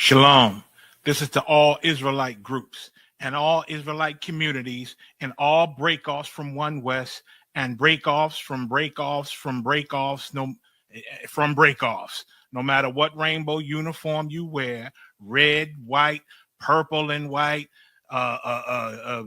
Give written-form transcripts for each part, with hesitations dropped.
Shalom. This is to all Israelite groups and all Israelite communities and all breakoffs from One West and breakoffs from breakoffs from breakoffs from breakoffs. No matter what rainbow uniform you wear, red, white, purple and white, all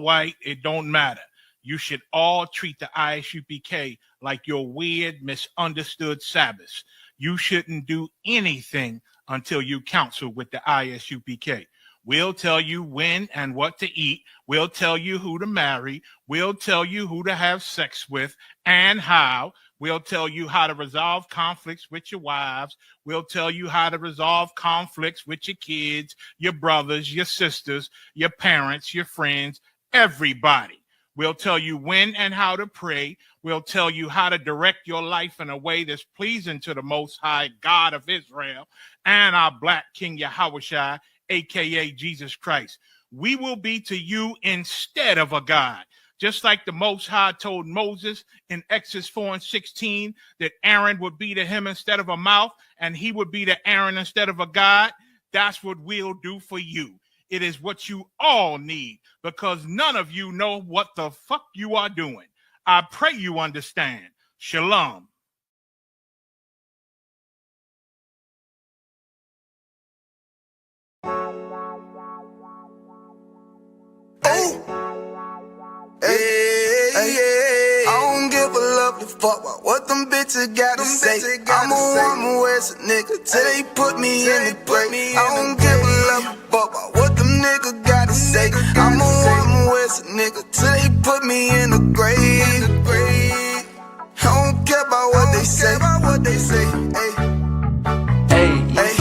white, it don't matter. You should all treat the I.S.U.P.K like your weird, misunderstood Sabbath. You shouldn't do anything until you counsel with the I.S.U.P.K. We'll tell you when and what to eat. We'll tell you who to marry. We'll tell you who to have sex with and how. We'll tell you how to resolve conflicts with your wives. We'll tell you how to resolve conflicts with your kids, your brothers, your sisters, your parents, your friends, everybody. We'll tell you when and how to pray. We'll tell you how to direct your life in a way that's pleasing to the Most High God of Israel and our Black King Yahushua, a.k.a. Jesus Christ. We will be to you instead of a God. Just like the Most High told Moses in Exodus 4:16 that Aaron would be to him instead of a mouth and he would be to Aaron instead of a God, that's what we'll do for you. It is what you all need because none of you know what the fuck you are doing. I pray you understand. Shalom. Hey, I don't give a lovely fuck about what them bitches gotta say. I'm a woman West nigga till they put me in the grave. I don't give a lovely fuck about what them niggas gotta say. I'm a woman West nigga till they put me in the grave. I don't care about what they say. Hey.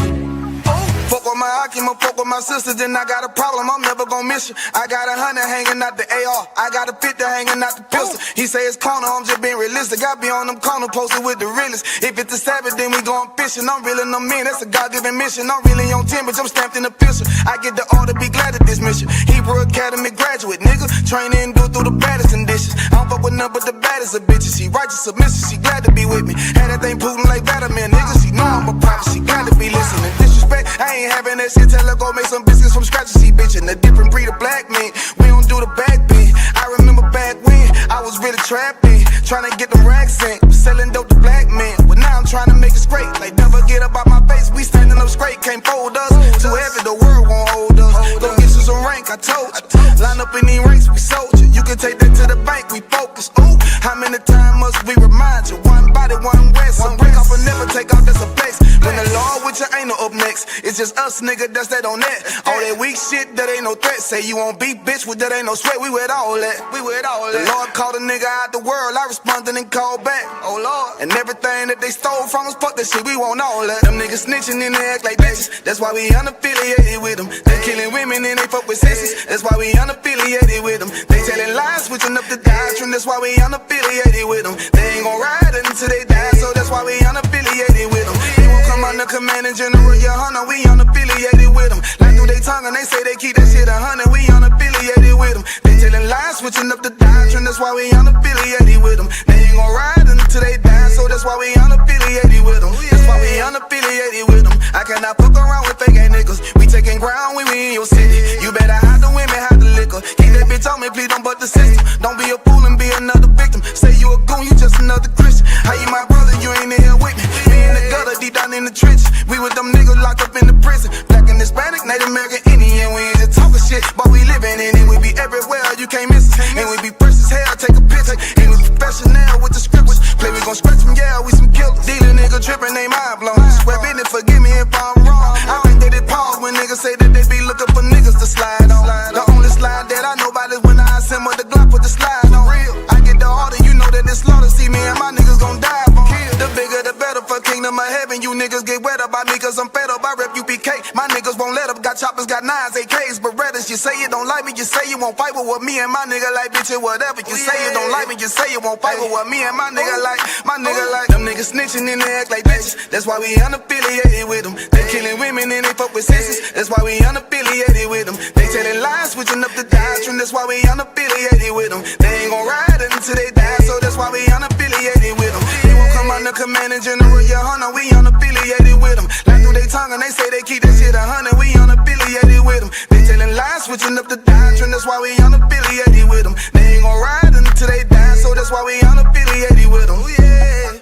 Fuck with my Akima, fuck with my sister, then I got a problem, I'm never gonna miss you. I got 100 hanging out the AR, I got a 50 hanging out the pistol. He say it's corner, I'm just being realistic. I be on them corner posted with the realest. If it's the Sabbath, then we going fishing. I'm reeling them in, that's a God-given mission. I'm really on 10, but I'm stamped in the pistol. I get the order, be glad at this mission. Hebrew Academy graduate, nigga. Training, go through the baddest conditions. I don't fuck with none but the baddest of bitches. She righteous, submissive, she glad to be with me. Had that thing Putin like Vladimir, nigga. She know I'm a prophet, she glad to be listening. Disrespect, I ain't having that shit. Tell her go make some biscuits from scratch. See, bitch, in a different breed of black men. We don't do the back bend. I remember back when I was really trapping, trying to get them racks in, selling dope to black men. But now I'm trying to make it straight. Like never get up out my face. We standing up straight, can't fold us. Too heavy, the world won't hold us. Go get you some rank, I told you. Line up in these ranks, we soldier. You can take that to the bank, we focus. Ooh, how many times must we remind you? One body, one West. One break off and never take off, that's a flex. When the Lord with your ain't no up next. It's just us, nigga, that's that on that. All that weak shit, that ain't no threat. Say you won't beat, bitch, with that ain't no sweat. We with all that. The Lord called a nigga out the world. I responded and called back. Oh Lord. And everything that they stole from us, fuck that shit, we want all that. Them niggas snitching and they act like bitches. That's why we unaffiliated with them. They killing women and they fuck with sisters. That's why we unaffiliated with them. They telling lies, switching up the doctrine. That's why we unaffiliated with them. They ain't gon' ride until they die, so that's why we unaffiliated with them. They won't come under command and General YAHANNA, we unaffiliated with them. Like through they tongue and they say they keep that shit 100, we unaffiliated with them. They telling lies, switching up the doctrine, that's why we unaffiliated with them. They ain't gon' ride until they die, so that's why we unaffiliated with them. That's why we unaffiliated with them. I cannot fuck around with fake ass niggas. We taking ground when we in your city. You better hide the women, hide the liquor. Keep that bitch on me, please don't butt the system. Don't be a fool and be another victim. Say you a goon, you just another Christian. How you my brother, you ain't in here with me. We in the gutter, deep down in the trenches. We with them niggas locked up in the prison. Black and Hispanic, Native American, Indian. We ain't just talking shit, but we living in it. We be everywhere, you can't miss it. And we be fresh as hell, take a picture. And we professional with the scriptures. Play, we gon' scratch them, yeah, we some killers. Dealer nigga tripping, they mind blown. Swear business, forgive me if I'm wrong. I think that it pause when niggas say that they be looking for niggas to slide on. The only slide that I know about is when I assemble the Glock with the slide on. I get the order, you know that it's slaughter. See me and my niggas gon' dive on. The bigger the better for kingdom of heaven. You niggas get wet up by me cause I'm fed up. I rep UPK. My niggas won't let up. Got choppers, got 9s, AKs, Berettas. You say you don't like me, you say you won't fight with what me and my nigga like, bitch, it whatever. You say you don't like me, you say you won't fight with what me and my nigga like. My nigga like. Them niggas snitching and they act like bitches. That's why we unaffiliated with them. They killing women and they fuck with sisters. That's why we unaffiliated with them. They telling lies, switching up the doctrine. That's why we unaffiliated with them. They ain't gon' ride until they die, so that's why we unaffiliated with them. They won't come under command and General YAHANNA, we unaffiliated with them. Like through they time tongue and they say they keep that shit 100. We unaffiliated with them. They telling lies, switching up the doctrine. That's why we unaffiliated with them. They ain't gon' ride until they die, so that's why we unaffiliated with them. Yeah.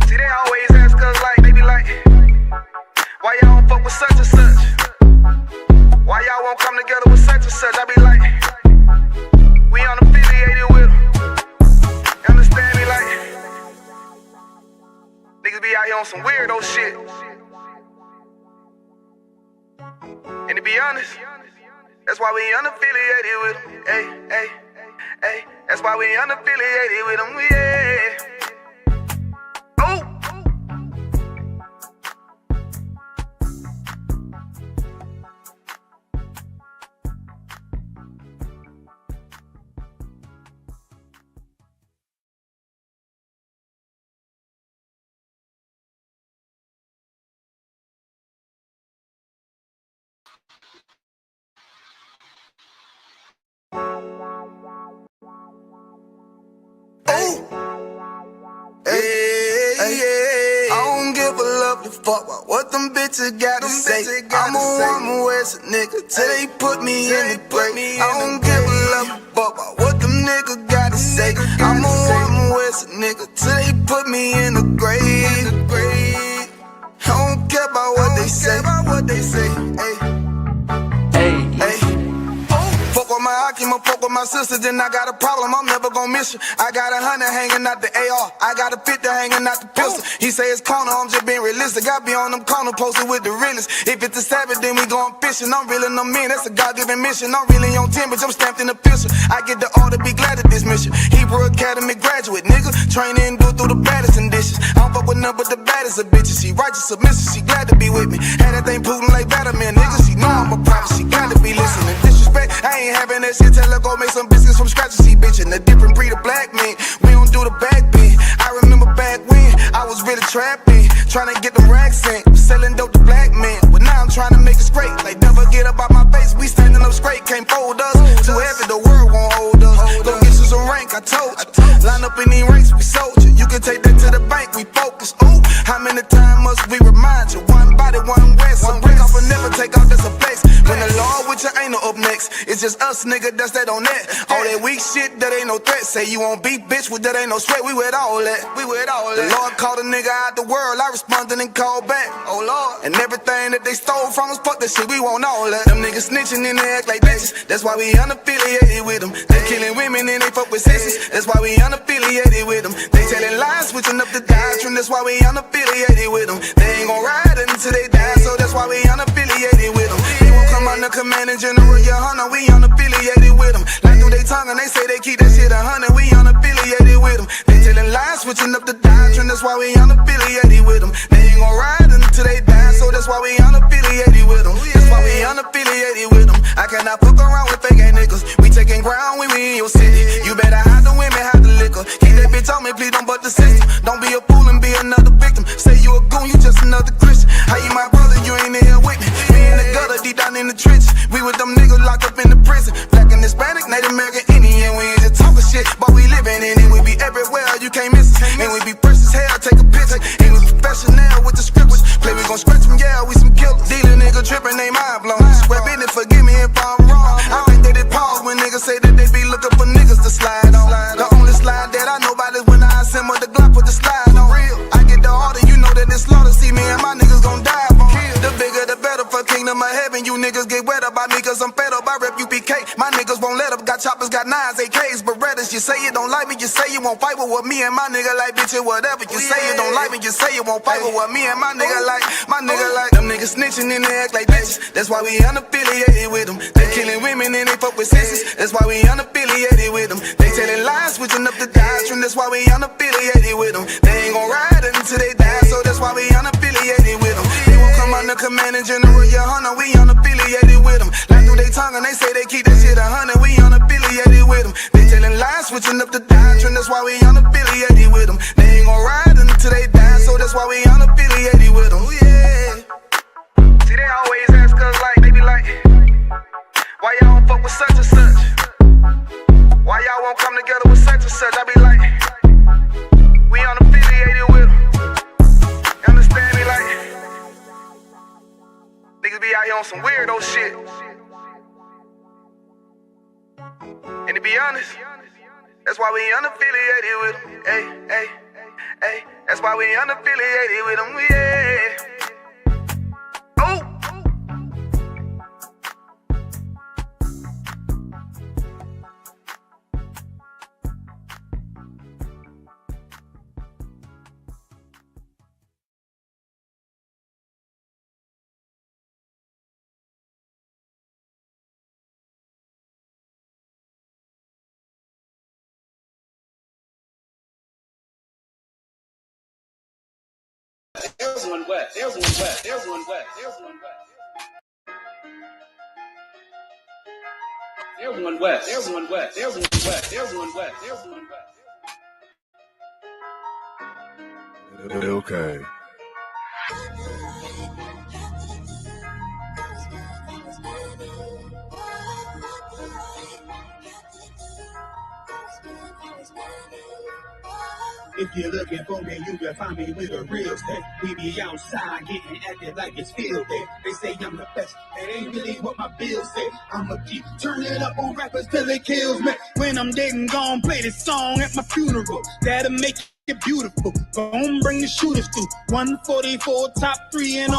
See, they always ask us like, they be like, why y'all don't fuck with such and such? Why y'all won't come together with such and such? I be like, we unaffiliated with them. You understand me? Like, niggas be out here on some weirdo shit. And to be honest, that's why we unaffiliated with them. Hey, hey, hey, that's why we unaffiliated with them. Yeah. Oh. Hey, I don't give a lovely fuck about what them bitches gotta say. I'm a woman West nigga till they put me in the grave. I don't give a lovely fuck about what them niggas gotta say. I'm a woman West nigga till they put me in the grave. I don't care about what they say. Hey. Fuck with my I.S.U.P.K, fuck with my sister, then I got a problem, I'm never gon' miss you. I got 100 hanging out the AR, I got a 50 hanging out the pistol. He say it's corner, I'm just being realistic. I be on them corner posted with the realest. If it's the Sabbath, then we going fishing. I'm reeling them in, that's a God-given mission. I'm really on 10, but I'm stamped in the pistol. I get the order, be glad at this mission. Hebrew Academy graduate, nigga. Training, go through the baddest conditions. I don't fuck with none but the baddest of bitches. She righteous, submissive, she glad to be with me. Had that thing Putin like Batman, nigga. She know I'm a prophet, she got to be listening. Disrespect, I ain't having that shit. Tell her go make some biscuits from scratch. See, bitchin', a different breed of black men. We don't do the back bend. I remember back when I was really trapping, trying to get them racks in, selling dope to black men. But now I'm trying to make it straight. Like never get up out my face. We standing up straight, can't fold us. Too heavy, the world won't hold us. Go get you some rank, I told you. Line up in these ranks, we soldier. You can take that to the bank, we focus. Ooh, how many times must we remind you? One body, one West. One break off and never take off, that's a flex. When the Lord with you ain't no up next. It's just us, nigga, that's that on that. All that weak shit, that ain't no threat. Say you won't beat, bitch, with that ain't no sweat. We with all that. The Lord called a nigga out the world. I responded and called back. Oh Lord. And everything that they stole from us, fuck that shit, we want all that. Them niggas snitching and they act like bitches. That's why we unaffiliated with them. They killing women and they fuck with sisters. That's why we unaffiliated with them. They telling lies, switching up the doctrine. That's why we unaffiliated with them. They ain't gon' ride until they die, so that's why we unaffiliated with them. They won't come under command and general YAHANNA. We unaffiliated with them. Like through they tongue and they say they keep that shit 100. We unaffiliated with them. They telling lies, switching up the doctrine. That's why we unaffiliated with them. They ain't gon' ride until they die, so that's why we unaffiliated with them. That's why we unaffiliated with them. I cannot fuck around with fake ass niggas. We taking ground when we in your city. You better hide the women, hide the liquor. Keep that bitch on me, please don't butt the system. Don't be a fool and be another victim. Say you a goon, you just another Christian. How you my brother, you ain't in here with me. We in the gutter, deep down in the trenches. We with them niggas locked up in the prison. Black and Hispanic, Native American, Indian. We ain't just talking shit, but we living in it. We be everywhere, you can't miss us. And we be fresh as hell, take a picture. And we professional with the scriptures. Play, we gon' scratch them, yeah, we some killers. Dealer nigga trippin', they mind blown. Square business, forgive me if I'm wrong. I think they did pause when niggas say that they be looking for niggas to slide on. The only slide that I know about is when I assemble the Glock with the slide on. I get the order, you know that it's slaughter. See me and my niggas gon' die on. The bigger the better for kingdom of heaven. You niggas get wet up by me cause I'm fed up. I rep I.S.U.P.K. My niggas won't let up. Got choppers, got 9s, AKs, Berettas. You say you don't like me, you say you won't fight with what me and my nigga like, bitch, it whatever. You say you don't like me, you say you won't fight with what me and my nigga like. My nigga like. Them niggas snitching and they act like bitches. That's why we unaffiliated with them. They killing women and they fuck with sisters. That's why we unaffiliated with them. They telling lies, switching up the doctrine. That's why we unaffiliated with them. They ain't gon' ride until they die, so that's why we unaffiliated with them. They won't come under command and general YAHANNA. We unaffiliated with them. Like through they tongue and they say they keep that shit 100. We unaffiliated with them. They telling lies, switching up the doctrine. That's why we unaffiliated with them. They ain't gon' ride until they die, so that's why we unaffiliated with them. Yeah. See, they always ask us like, they be like, why y'all don't fuck with such and such? Why y'all won't come together with such and such? I be like, we unaffiliated with them. You understand me? Like, on some weirdo shit. And to be honest, that's why we unaffiliated with them. Hey, that's why we unaffiliated with them. Yeah. Oh. There's one west. There's one west. There's one west. There's one west. There's one west. There's one west. There's one west. There's one west. There's one west. Okay. If you're looking for me, you can find me with a real step. We be outside getting active like it's field day. They say I'm the best, that ain't really what my bills say. I'ma keep turning up on rappers till it kills me. When I'm dead and gone, play this song at my funeral. That'll make it beautiful. Gon' bring the shooters through. 144, top 3 in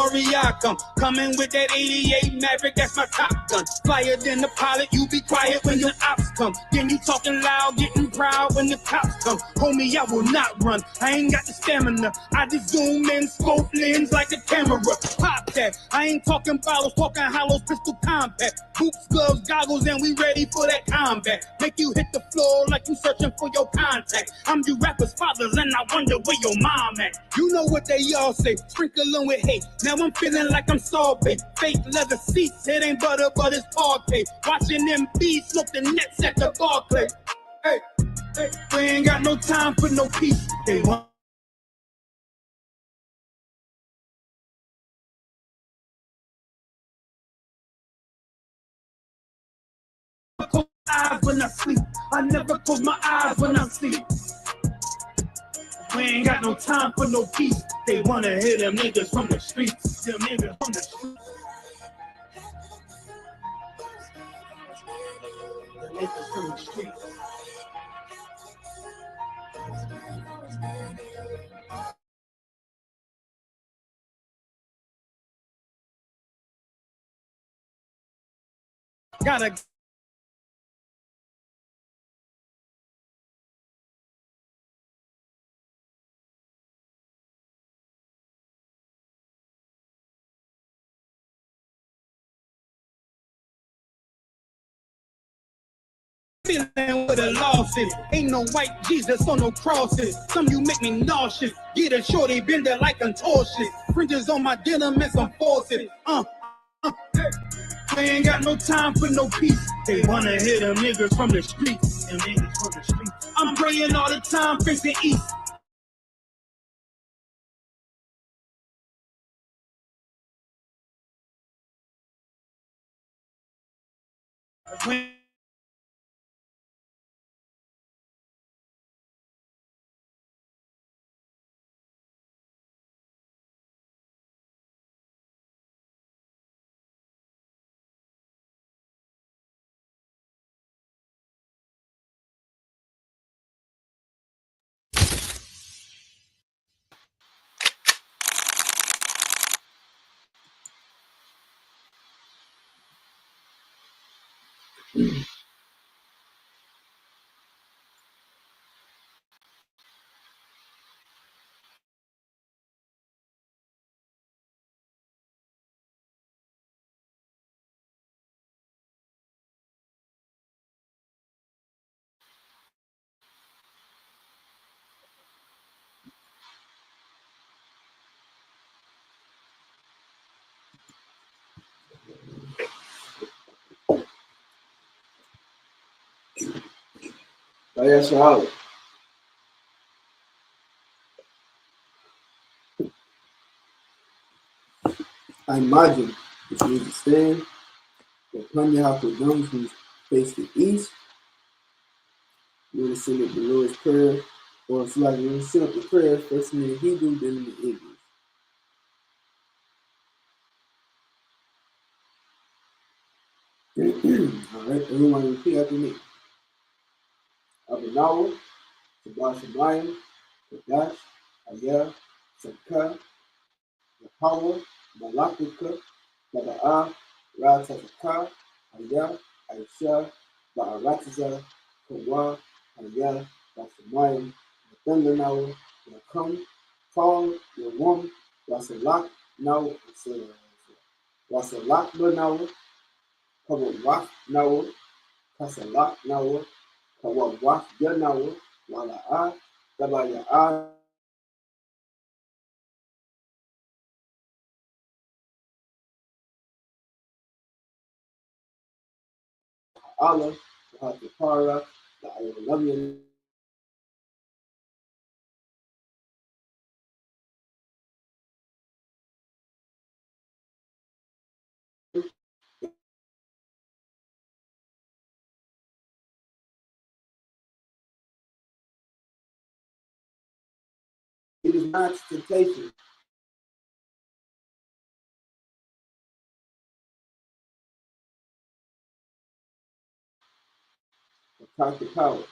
come. Coming with that 88 Maverick, that's my top gun. Flyer than the pilot, you be quiet when your ops come. Then you talking loud, getting proud when the cops come. Homie, I will not run, I ain't got the stamina. I just zoom in, scope lens like a camera. Pop that, I ain't talking bottles, talking hollows, pistol compact. Boots, gloves, goggles, and we ready for that combat. Make you hit the floor like you searching for your contact. I'm you rappers' fathers, and I wonder where your mom at. You know what they all say, sprinkle them with hate. Now I'm feeling like I'm sorbet. Fake leather seats, it ain't butter, but it's parquet. Watching them bees smoke the nets at the Barclay. Hey, we ain't got no time for no peace. They want close my eyes when I sleep. I never close my eyes when I sleep. We ain't got no time for no peace. They wanna hear them niggas from the streets. Them niggas from the streets. The niggas from the streets. Gotta feeling with a loss in it. Ain't no white Jesus on no crosses. Some you make me nauseous. Get a shorty bender like contortion. Fringes on my denim and some forces. They ain't got no time for no peace. They wanna hear them niggas from the streets. Them niggas from the streets. I'm praying all the time, facing east. When I.S.U.P.K. I imagine if you understand that plenty of the guns who face the east, you want to send up the Lord's Prayer, or if you like, you want to send up the prayer first in the Hebrew, then in the English. Alright, everyone repeat after me. Abinawa, Tabashamayim, Kadash, Ayah, Sabka, Yahawa, Malakika, Baba'a, Ratazaka, Ayah, Aisha, Ba'aratiza, Kawa, Ayah, Bashamayim, Nathanawa, Yakam, Paul, Yawam, Rasalak, now, Rasalak, Banawa, Kawawak, Nawa, Kasalak, Nawa, Kawawak, Yanawa, Wala'a, Dabaya'a, Allah, Hatapara, the Ayalabian, it is not temptation. Attack the power.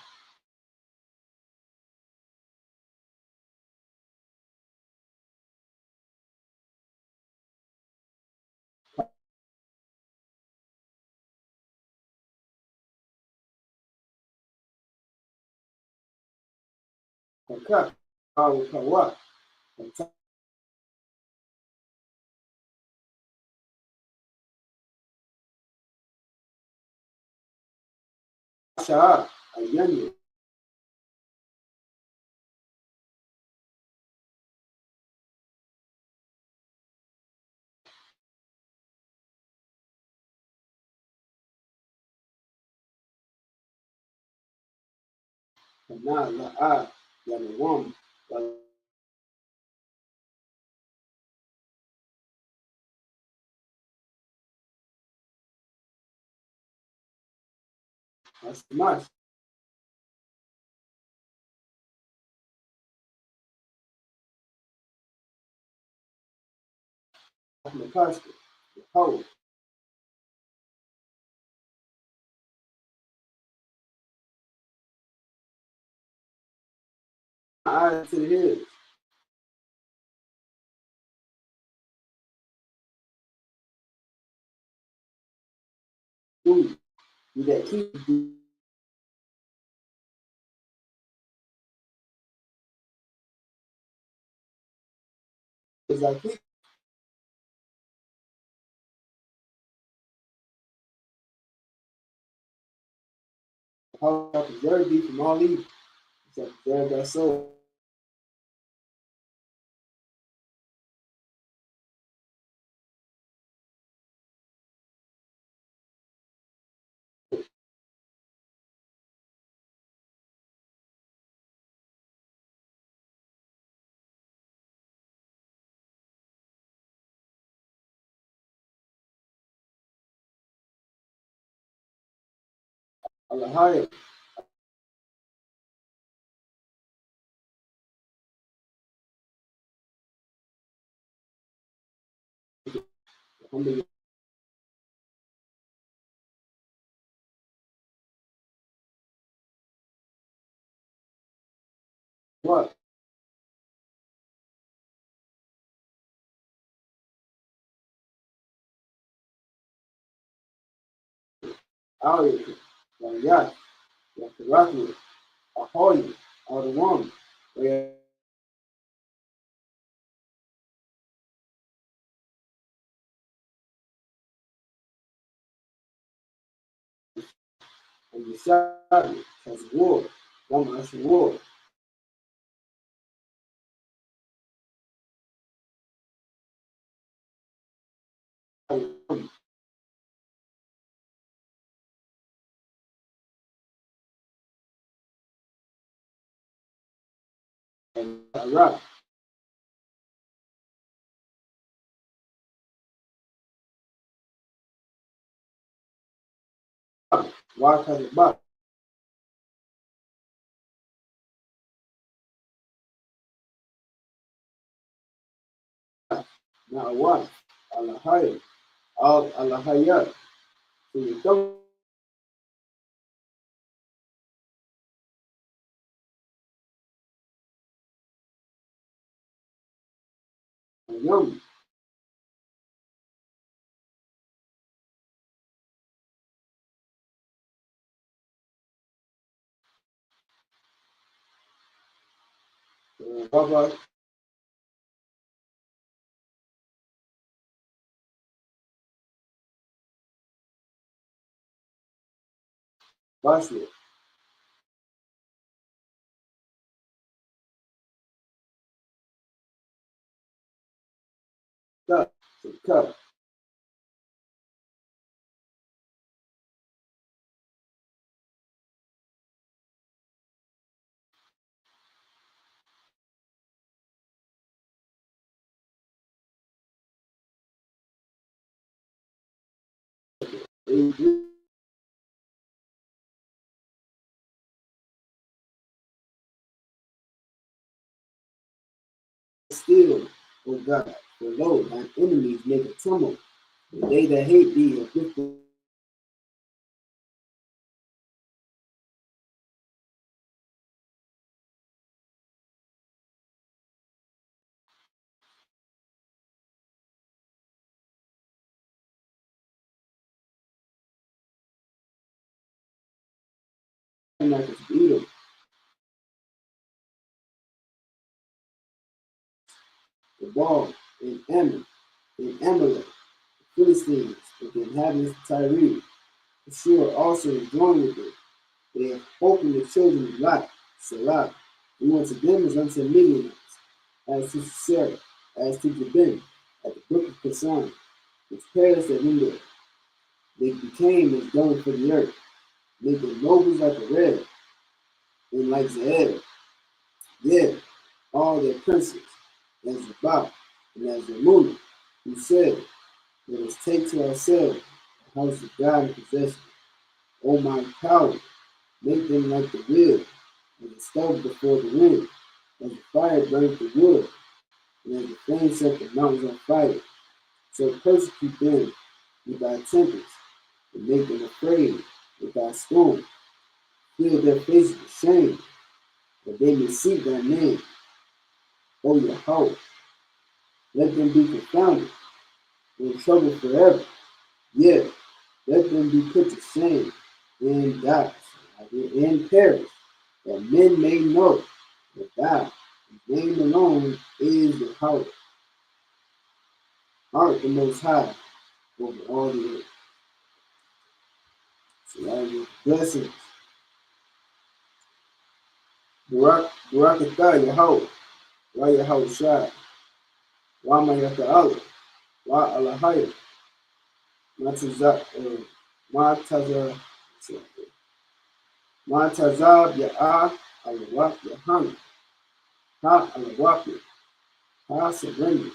Attack power, power. Attack Sha'a, Ayani, Kana, La'a, Yanawam, Asmash, Makashka, the power, eyes to the head, food, you that keep is like keep the power to preserve thee from all evil. It shall preserve thy soul. Allahaya, what? Ayah, Yah, Yakaratu, Ahoy, all the one. And the Sabbath has war. One has war. And Iraq, why has it back? Now what? Allahaya, all Allahaya, for your throat. Young. Baba, Basra. Cup. Cup. Still, O God, for lo, thine enemies make a tumult, and they that hate thee are lifted like a beetle. The ball in Ammon, in Amalek, the Philistines, with the inhabitants of Tyre. Ashur also is joined with them. They have opened the children of Lot, Salah, who unto them is unto Midianites, as to Sarah, as to Jabin, at the brook of Kasan, which perished at Endor. They became as dung for the earth, making nobles like a red, and like Zahel. Yea, all their princes, as Zabak, and as Ramuna, who said, let us take to ourselves the house of God in possession. O my power, make them like the wheel, and the stove before the wind, as the fire burns the wood, and as the flame set the mountains on fire. So persecute them with thy tempest, and make them afraid with thy storm. Fill their faces with shame, that they may seek thy name, O Yahweh. Let them be confounded, in trouble forever. Yet, let them be put to shame, and die, and perish, that men may know that thou, whose name alone is Yahweh, art the most high over all the earth. So that is blessings. Barakatah Yahweh, Wa Yahweh Shai, Wa Mayaka Allah, Wa Alahaya, Matazab Ya'ah, Alawak Yahanna, Ha Alawaki, Ha Surrender,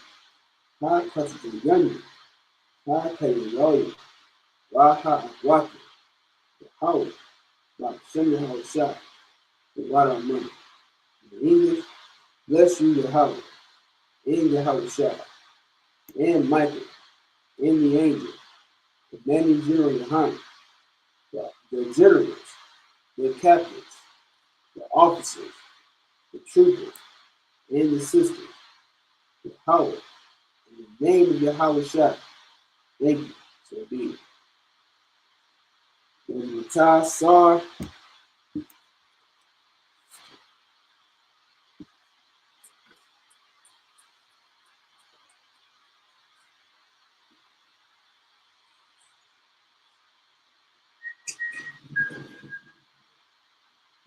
Ha Katsuyani, Ha Kayoyi, Wa Ha Awaki, Yahweh, Wa Shem Yahweh Shai, the water of money. In English, bless you Yahweh, and Yahweh Shai, and Michael, and the angel, the many general Yohanan, the generals, the captains, the officers, the troopers, and the sisters, Yahweh, in the name of Yahweh Shai. Thank you. So be it. Matah Sar,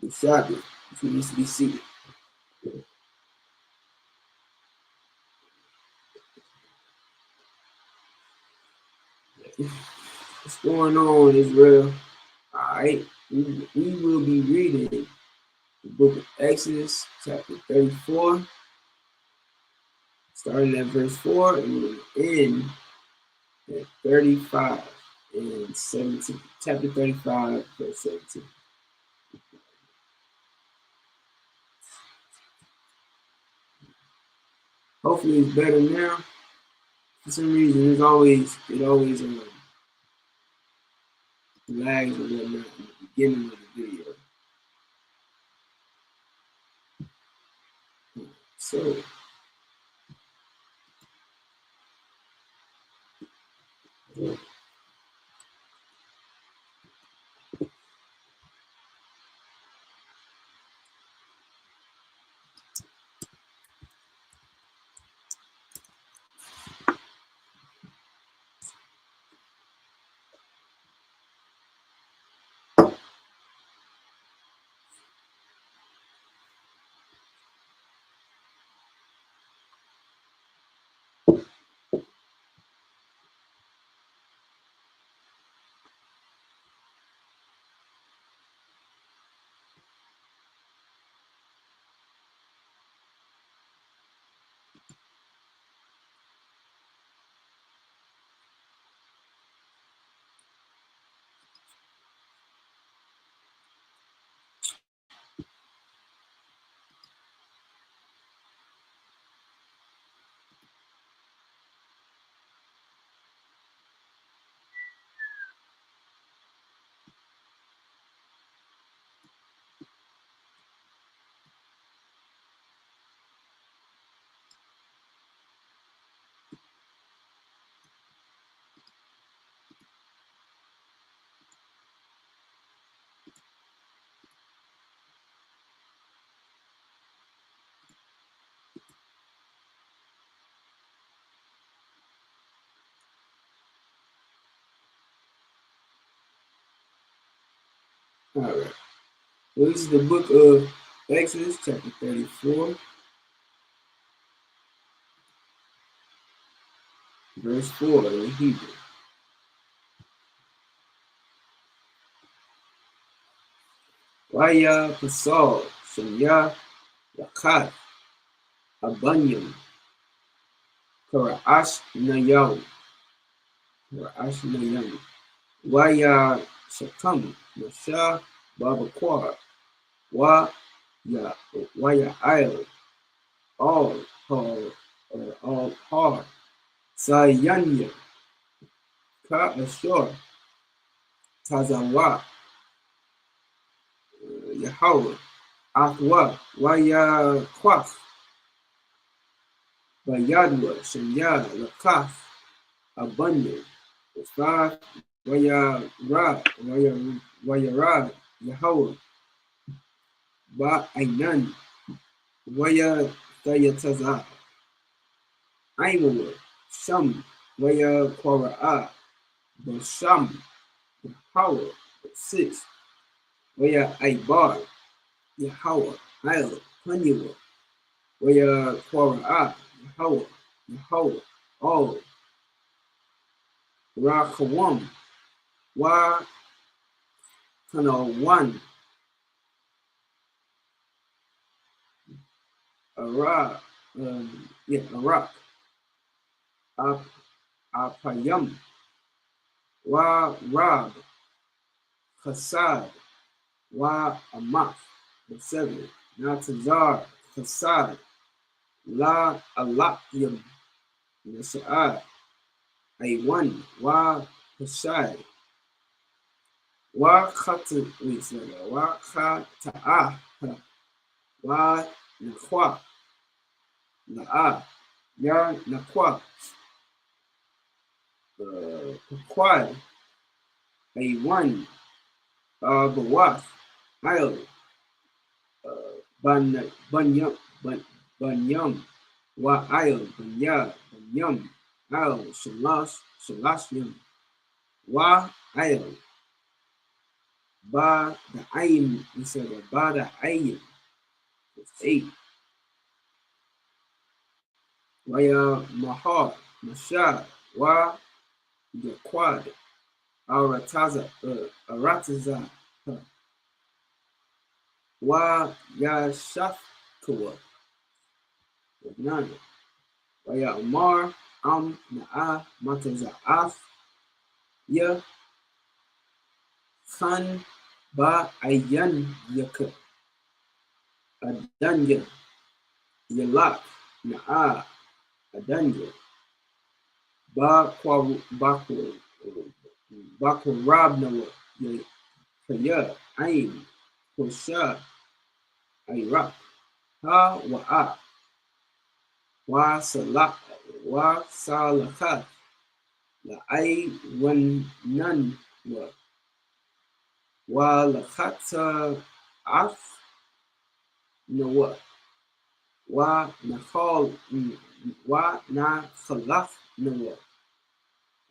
and Sabbath, which needs to be seated. What's going on, Israel? Alright, we will be reading the book of Exodus, chapter 34, starting at verse 4, and we'll end at 35 and 17. Chapter 35, verse 17. Hopefully it's better now. For some reason, it always lags and whatnot in the beginning of the video. So all right. So this is the book of Exodus, chapter 34, verse 4 in Hebrew. Waya Pasal, Shanya, Yakat, Abanyam, Karaash Nayam, Waya Shakam, Masha, Babakwa, Waya Isle, all hard, Sayanya, Ka Ashor, Tazawa, Yahweh, Akwa, Waya Kwaf, Bayadwa, Shanya, Lakaf, Abundant, the 5, Waya Rad, Yahweh, Ba Ainan, Waya Thayataza, Aimawa, Sham, Waya Kwara'a, Basham, Yahweh, 6, Waya Aibar, Yahweh, Isle, Punyawa, Waya Kwara'a, Yahweh, all, Rakawam, Wa Kana 1, Iraq, Apayam, Wa Rab, Hassad, Wa Amath, the 7, Natazar, Hassad, La Alakyam, the Sa'ad, A1, Wa Hashai, Wa Khata'ah, Wa Nakwa, Na'a, Ya Nakwa, Quad, A1, Bawath, Isle, Banyam, Wa Isle, Banyam, Isle, Shalashim, Wa Isle, Ba the Ayin, we said Ba the Ayin, 8, Waya Mahar, Mashad, Wa the Quad, Arataza, Wa Yashafkawa, 9, Waya Amar, Na'a, Mataza'af, Ya Khan, Ba Ayan Yaka, Adanya, Yalak, Na'a, Adanya, Bakurab Noah, Kaya Ain Kosha Iraq Ha Wa'a Wa Salakat La Ay Wan Nan Wa Lakata Af Nawa Wa Nakhal Wa Na Khalaf Nawa.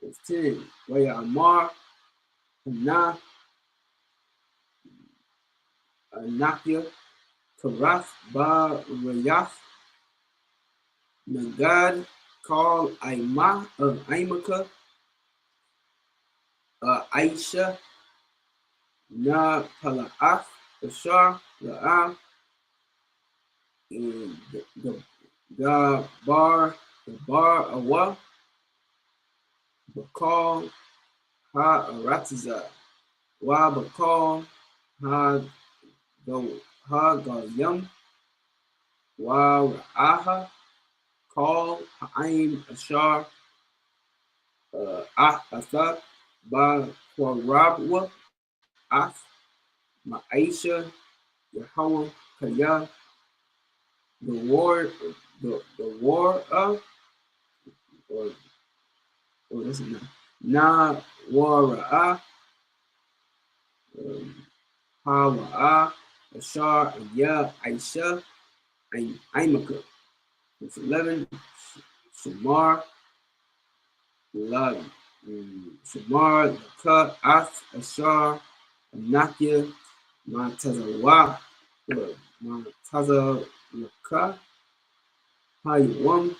10 Wa Ya'mar Na Nakia Karath Ba Rayath Nagad called Imaka Aisha Na Pala'af Bashar La'am and the bar Awa Bakal Ha Aratiza Wa Bakal Ha Gayam Wa Ra'aha Call Ha'aim Ashar Atha Ba Kwarabwa Af Ma'aisha Yahweh Kaya the war of or this is Na Wara'a Hawa'a Ashar Ya Aisha Imaka. It's 11 Shamar Lad Shamar Laka Af Ashar Nakia Matazawa Matazalaka Hayawam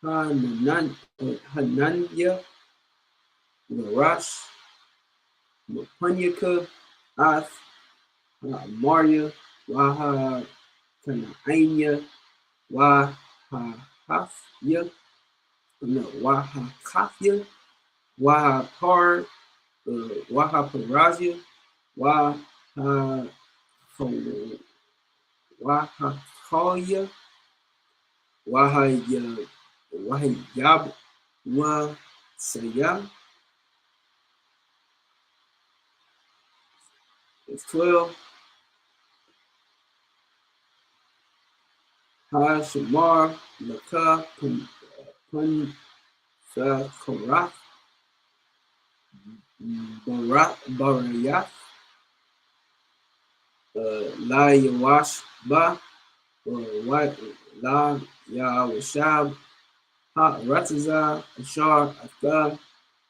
Hananya Larash Mapanyaka Ath Maria Waha Kanaanya Waha Hafya no Waha Kafya Waha Par Waha Parazia Waha Waha Kaya Wahayab Wa Sayam. It's 12. Ha Shamar Laka Pun Korath Barayat La Yawash Ba La Yawashab Ha Ratiza Ashar Atha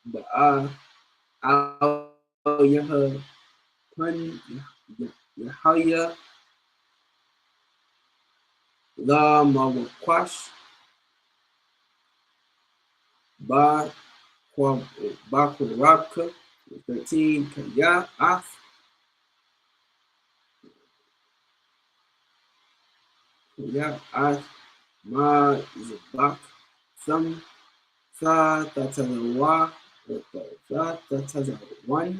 Ba'a Al Yaha Pun Yahaya La Mawakwash Ba Bakurabka 13 Kaya Af Kaya Af Ma Isupk Thumb Tha Tatazawa Tha Tatazawan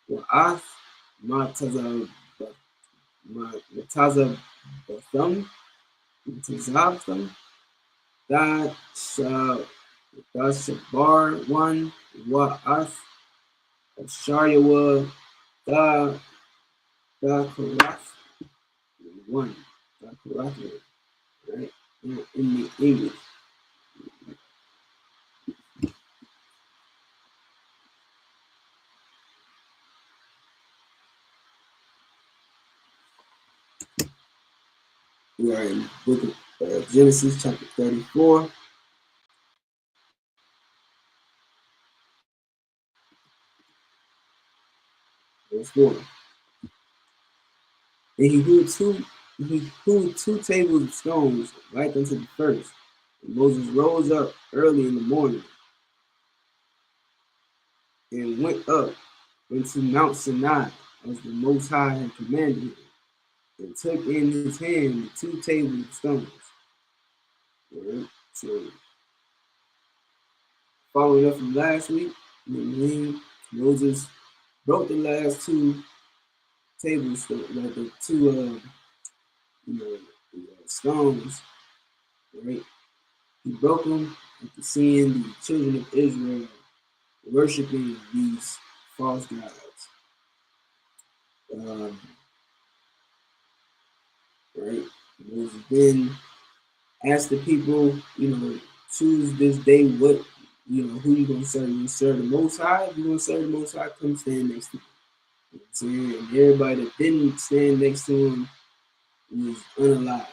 Wa'ath Mataza Bathum Matazabthum That Shabar 1 Wa'ath Sharyawa Da Karath 1 Da Karath, right? In the English. We are in the book of Genesis, chapter 34. Verse 4. And he hewed two tables of stones like unto the first. And Moses rose up early in the morning and went up into Mount Sinai as the Most High had commanded him, and took in his hand the two tables of stones. Right? So, following up from last week, Moses broke the last two tables, like the two stones, right? He broke them after seeing the children of Israel worshiping these false gods. Right? Moses then asked the people, choose this day what, who you gonna serve. You serve the Most High. If you gonna serve the Most High, come stand next to him. You know what I'm saying? And everybody that didn't stand next to him was unalive.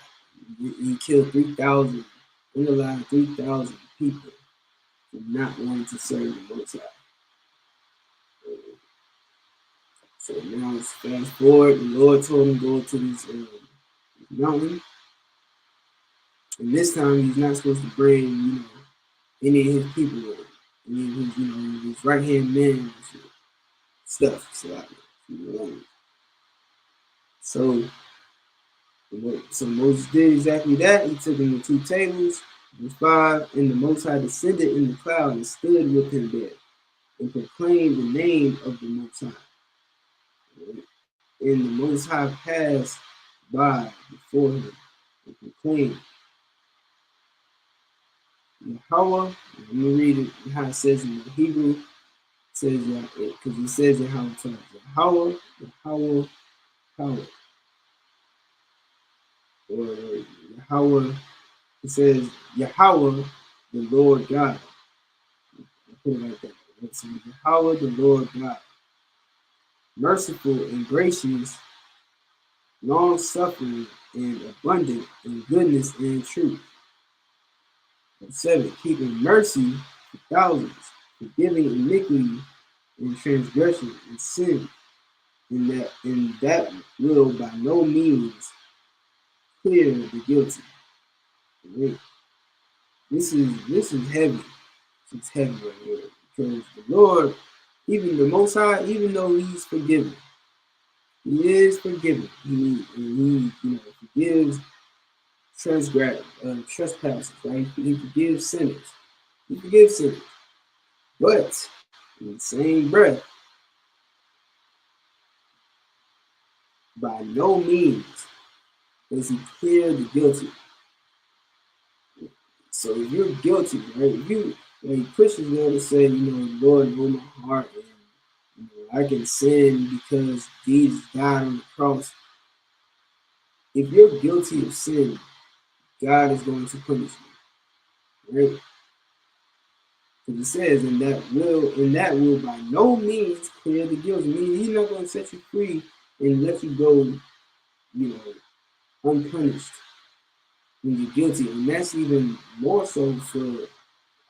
He killed 3,000, unalive 3,000 people for not wanting to serve the Most High. So now let's fast forward. The Lord told him to go to this mountain, and this time he's not supposed to bring, any of his people with him, any of his, his right hand men and stuff. So Moses did exactly that. He took him the 2 tables, verse 5, and the Most High descended in the cloud and stood with him there, and proclaimed the name of the Most High. And the Most High passed by before him and proclaimed Yahweh. I'm going to read it how it says in the Hebrew. It says, because it says it how it talks. Yahweh, Yahweh, Yahweh. Or Yahweh, it says Yahweh, the Lord God. I put it like that. It's Yahweh, the Lord God. Merciful and gracious, long suffering and abundant in goodness and truth. 7. Keeping mercy for thousands, forgiving iniquity and transgression and sin, and that will by no means clear the guilty. Right? This is heavy. It's heavy right here because the Lord, even the Most High, even though He's forgiving, He is forgiving. He forgives trespasses, right? He forgives sinners. He forgives sinners. But in the same breath, by no means does He clear the guilty. So if you're guilty, right? If you, Christians know to say, Lord, know my heart, and I can sin because Jesus died on the cross. If you're guilty of sin, God is going to punish you, right? Because it says, and that will by no means clear the guilty. Meaning He's not going to set you free and let you go, unpunished when you're guilty. And that's even more so for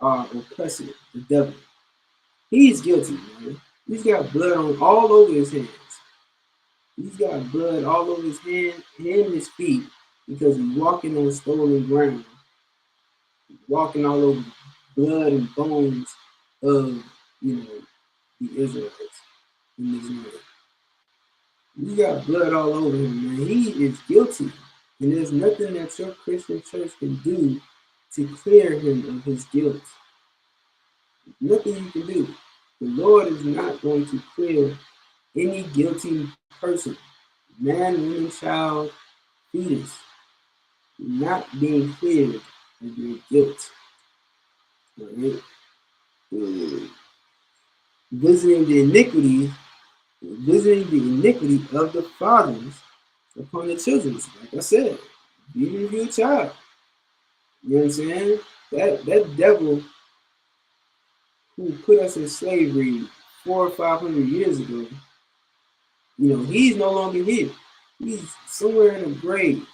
our oppressor, the devil. He's guilty, man. He's got blood on all over his hands. He's got blood all over his hand and his feet because he's walking on stolen ground. He's walking all over blood and bones of, the Israelites in this land. He's got blood all over him, man. He is guilty. And there's nothing that your Christian church can do to clear him of his guilt. Nothing you can do. The Lord is not going to clear any guilty person, man, woman, child, fetus, not being cleared of their guilt. Right? Visiting the iniquity of the fathers upon the children. Like I said, even if you're a child. You know what I'm saying? That devil who put us in slavery 400 or 500 years ago, he's no longer here. He's somewhere in a grave,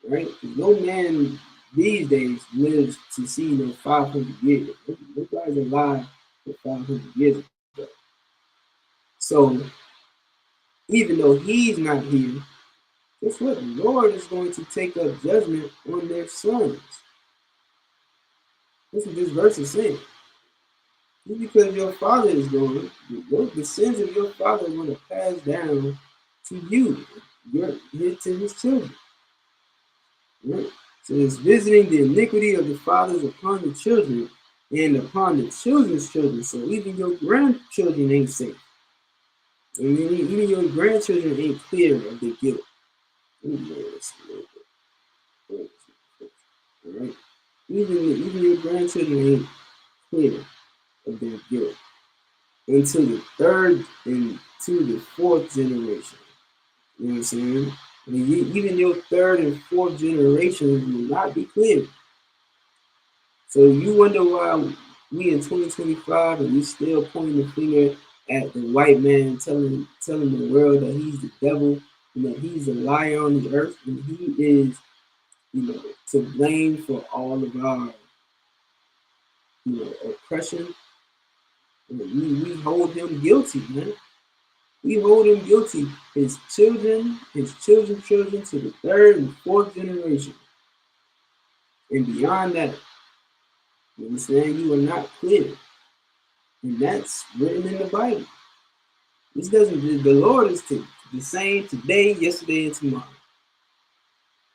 right? No man these days lives to see 500 years. Nobody's alive for 500 years ago. So even though he's not here, guess what? The Lord is going to take up judgment on their sons. That's what this verse is saying. Just because your father is gone, the sins of your father are going to pass down to you, to his children. Right? So it's visiting the iniquity of the fathers upon the children and upon the children's children. So even your grandchildren ain't safe. I mean, even your grandchildren ain't clear of their guilt. All right? Even your grandchildren ain't clear of their guilt. into the third and to the fourth generation. You know what I'm saying? And even your third and fourth generations will not be clear. So you wonder why we in 2025 and we still pointing the finger at the white man, telling the world that he's the devil and that he's a liar on the earth, and he is, to blame for all of our, oppression. We hold him guilty, man. We hold him guilty. His children, children to the third and fourth generation. And beyond that, you understand, you are not clear. And that's written in the Bible. This doesn't, the Lord is the same today, yesterday, and tomorrow.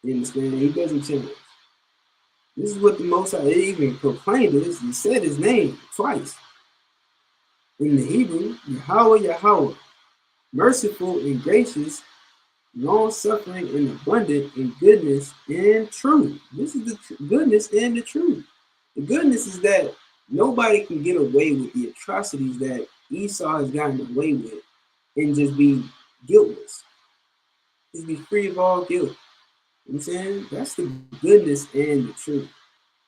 You understand? He doesn't change. This is what the Most High even proclaimed it. He said his name twice. In the Hebrew, Yahweh, merciful and gracious, long-suffering and abundant in goodness and truth. This is the goodness and the truth. The goodness is that nobody can get away with the atrocities that Esau has gotten away with and just be guiltless. Just be free of all guilt. You know what I'm saying? That's the goodness and the truth.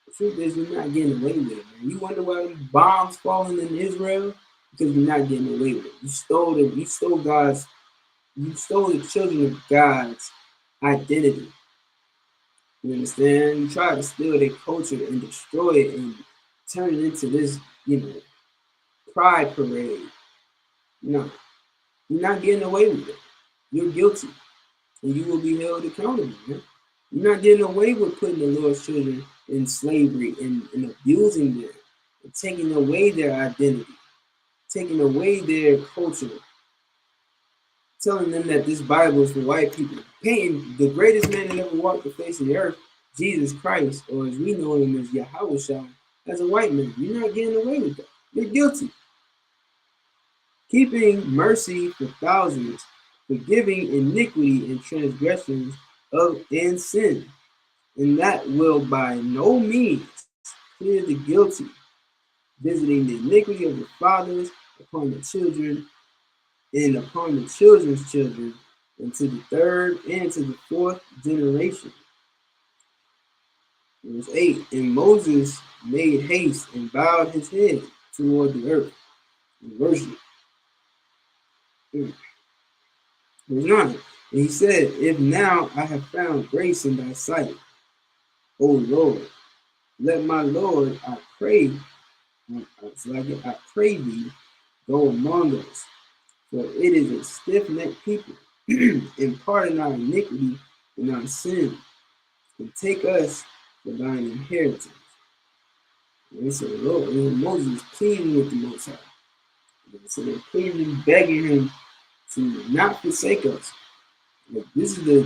The truth is you're not getting away with it, man. You wonder why bombs falling in Israel? Because you're not getting away with it. You stole the children of God's identity. You understand? You try to steal their culture and destroy it and turn it into this, pride parade. No, you're not getting away with it. You're guilty, and you will be held accountable, man. You're not getting away with putting the Lord's children in slavery and abusing them, and taking away their identity, taking away their culture, telling them that this Bible is for white people, painting the greatest man that ever walked the face of the earth, Jesus Christ, or as we know him as Yahawashi, as a white man. You're not getting away with that. You're guilty. Keeping mercy for thousands, forgiving iniquity and transgressions and sin, and that will by no means clear the guilty, visiting the iniquity of the fathers upon the children and upon the children's children, and to the third and to the fourth generation. Verse 8, and Moses made haste and bowed his head toward the earth and worshiped. Verse 9, and he said, if now I have found grace in thy sight, O Lord, let my Lord, I pray thee, go among us, for it is a stiff-necked people, and pardon our iniquity and our sin, and take us for thine inheritance. And so the Lord, and Moses is pleading with the Most High. So they're pleading, begging him to not forsake us. This is the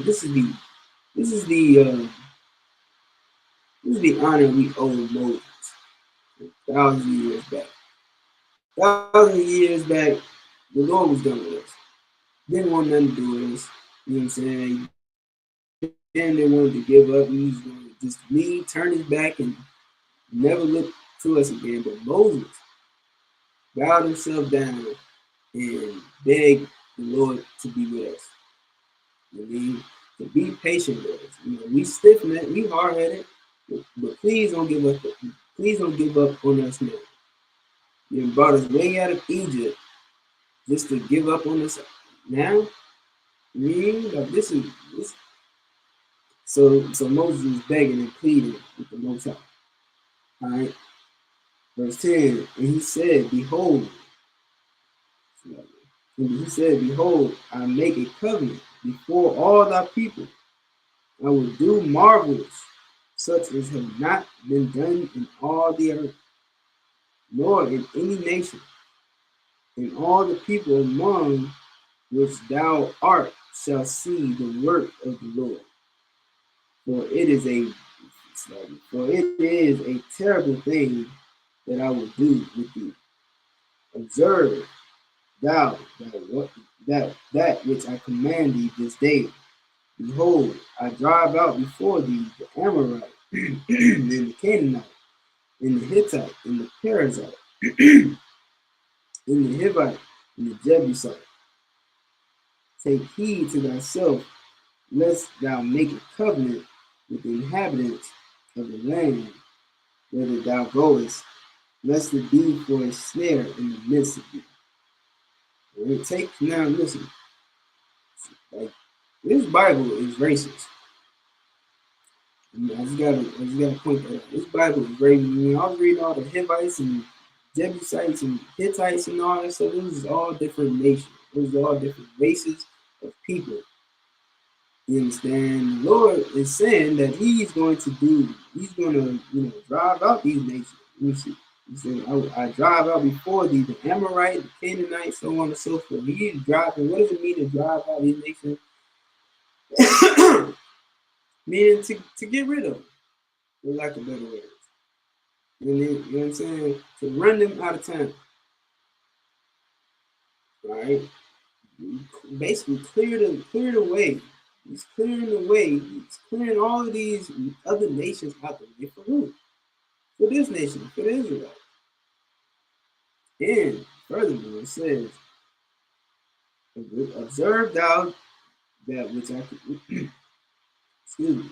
honor we owe Moses 1,000 years back. 1,000 years back, the Lord was done with us. Didn't want nothing to do with us. You know what I'm saying? And they wanted to give up. He was going to just leave, turn his back, and never look to us again. But Moses bowed himself down and begged the Lord to be with us. I mean, to be patient with us. We stiff-necked, we hard-headed, but please don't give up. Please don't give up on us now. You brought us way out of Egypt just to give up on us now. This. So Moses was begging and pleading with the Most High. All right. Verse 10, and he said, behold, I make a covenant before all thy people. I will do marvels such as have not been done in all the earth, nor in any nation. And all the people among which thou art shall see the work of the Lord. For it is a terrible thing that I will do with thee. Observe thou that which I command thee this day. Behold, I drive out before thee the Amorite, and the Canaanite, and the Hittite, and the Perizzite, and the Hivite, and the Jebusite. Take heed to thyself, lest thou make a covenant with the inhabitants of the land whither thou goest, lest it be for a snare in the midst of thee. Now listen, like this Bible is racist. I just gotta point that out. This Bible is very. When I was reading all the Hivites and Jebusites and Hittites and all that stuff, this is all different nations. Those are all different races of people. You understand? The Lord is saying that He's going to drive out these nations. You see, He said, I drive out before thee the Amorite, the Canaanite, so on and so forth. He's driving. What does it mean to drive out these nations? Meaning to get rid of them, for lack of better words. You know what I'm saying? To run them out of town. All right? Basically clear the way. He's clearing the way. He's clearing all of these other nations out the way. For who? For this nation, for the Israelites. And furthermore, it says, observe thou that which I could excuse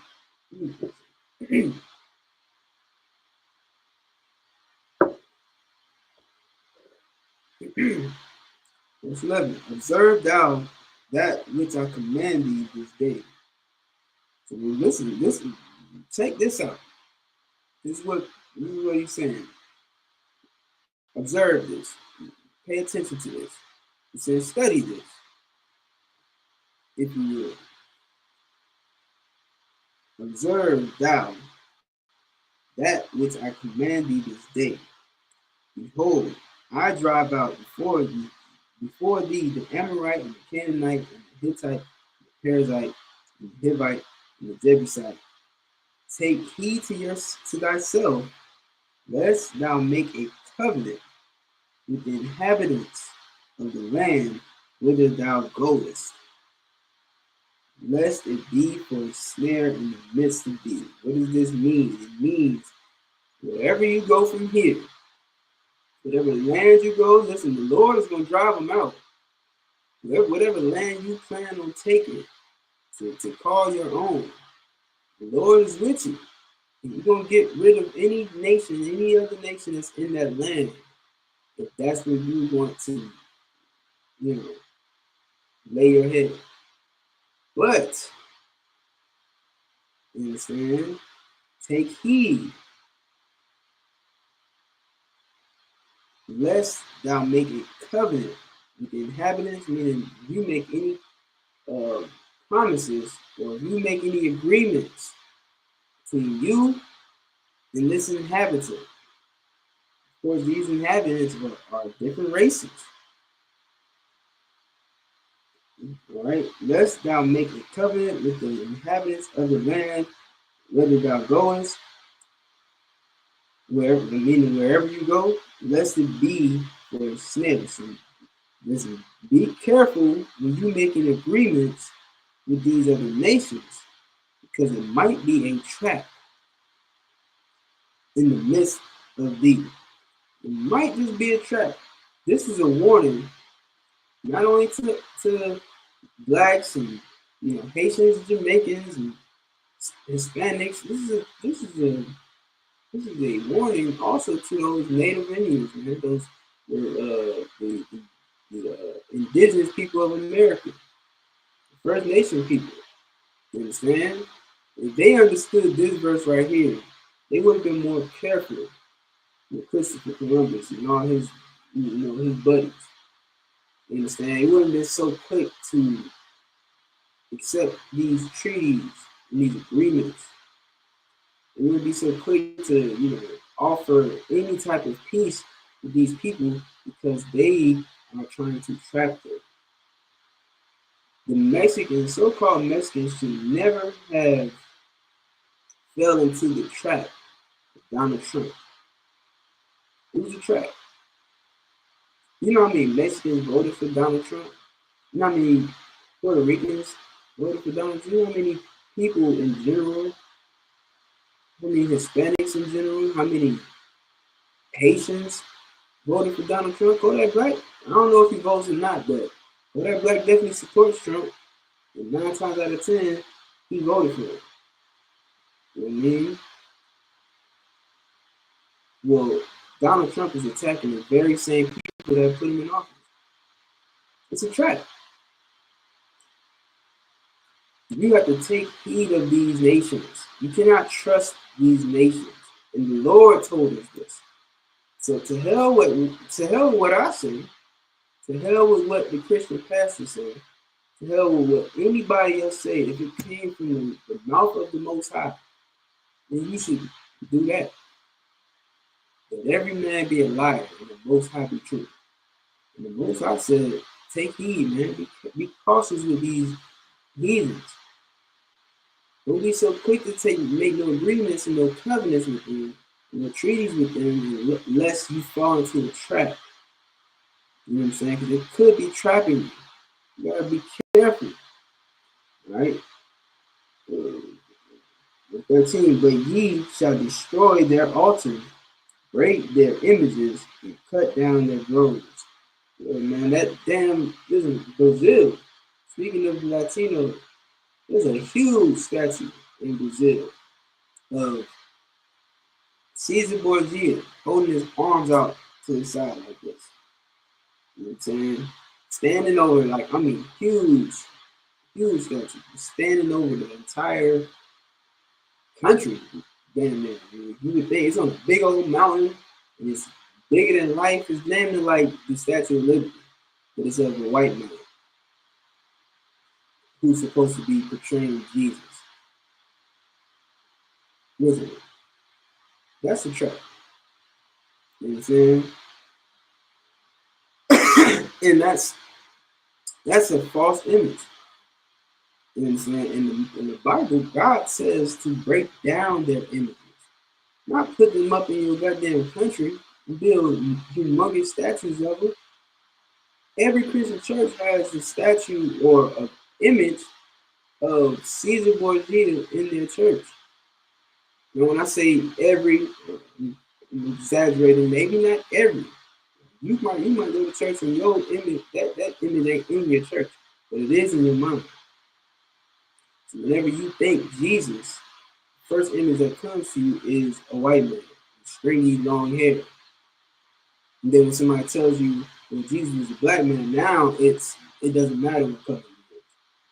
me. Verse 11. Observe thou that which I command thee this day. So listen, check this out. This is what he's saying. Observe this. Pay attention to this. It says, study this, if you will. Observe thou that which I command thee this day. Behold, I drive out before thee the Amorite and the Canaanite and the Hittite, the Perizzite, and the Hivite, and the Jebusite. Take heed to thyself, lest thou make a covenant with the inhabitants of the land whither thou goest, lest it be for a snare in the midst of thee. What does this mean? It means wherever you go from here, whatever land you go, listen, the Lord is going to drive them out. Whatever land you plan on taking to call your own, the Lord is with you. And you're going to get rid of any nation, any other nation that's in that land, if that's where you want to, lay your head. But, you understand? Take heed, lest thou make a covenant with the inhabitants, meaning you make any promises or if you make any agreements between you and this inhabitant. Of course, these inhabitants are different races. All right, lest thou make a covenant with the inhabitants of the land, whether thou goest, wherever you go, lest it be for a snare. So listen, be careful when you making agreements with these other nations, because it might be a trap in the midst of thee. It might just be a trap. This is a warning, not only to blacks and Haitians, Jamaicans, and Hispanics. This is a warning also to those Native Indians, man, those the indigenous people of America, the First Nation people. You understand? If they understood this verse right here, they would have been more careful with Christopher Columbus and all his buddies. You understand? They wouldn't have been so quick to accept these treaties and these agreements. They wouldn't be so quick to, offer any type of peace with these people because they are trying to trap them. The Mexicans, so-called Mexicans, should never have fell into the trap of Donald Trump. It was a trap. You know how many Mexicans voted for Donald Trump? You know how many Puerto Ricans voted for Donald Trump? You know how many people in general? How many Hispanics in general? How many Haitians voted for Donald Trump. Kodak Black, I don't know if he votes or not, but Kodak Black definitely supports Trump. And 9 times out of 10, he voted for him. You know what I mean? Well, Donald Trump is attacking the very same people that put him in office. It's a trap. You have to take heed of these nations. You cannot trust these nations. And the Lord told us this. So to hell with what I say, to hell with what the Christian pastor say, to hell with what anybody else say. If it came from the mouth of the Most High, then you should do that. Let every man be a liar and the Most High be true. And the Most High said, take heed, man. Be cautious with these heathens. Don't be so quick to make no agreements and no covenants with them, and no treaties with them, lest you fall into a trap. You know what I'm saying? Because it could be trapping you. You gotta be careful, right? 13, but ye shall destroy their altars, break their images, and cut down their groves. Yeah, man, that damn, listen, Brazil, speaking of Latino, there's a huge statue in Brazil of Caesar Borgia holding his arms out to the side like this. You know what I'm saying? Standing over, like, I mean, huge statue. Standing over the entire country. Damn near. You would think it's on a big old mountain and it's bigger than life. It's damn near like the Statue of Liberty, but it's of a white man who's supposed to be portraying Jesus. Listen, that's a trap. You know what I'm saying? And that's a false image. You know what I'm saying? In the Bible, God says to break down their images, not put them up in your goddamn country and build humongous statues of them. Every Christian church has a statue or an image of Caesar Borgia in their church. You know, when I say every, I'm exaggerating, maybe not every. You might go to church and your image, that image ain't in your church, but it is in your mind. So whenever you think Jesus, first image that comes to you is a white man, stringy long hair. And then when somebody tells you, well, Jesus was a black man, now it doesn't matter what color he is.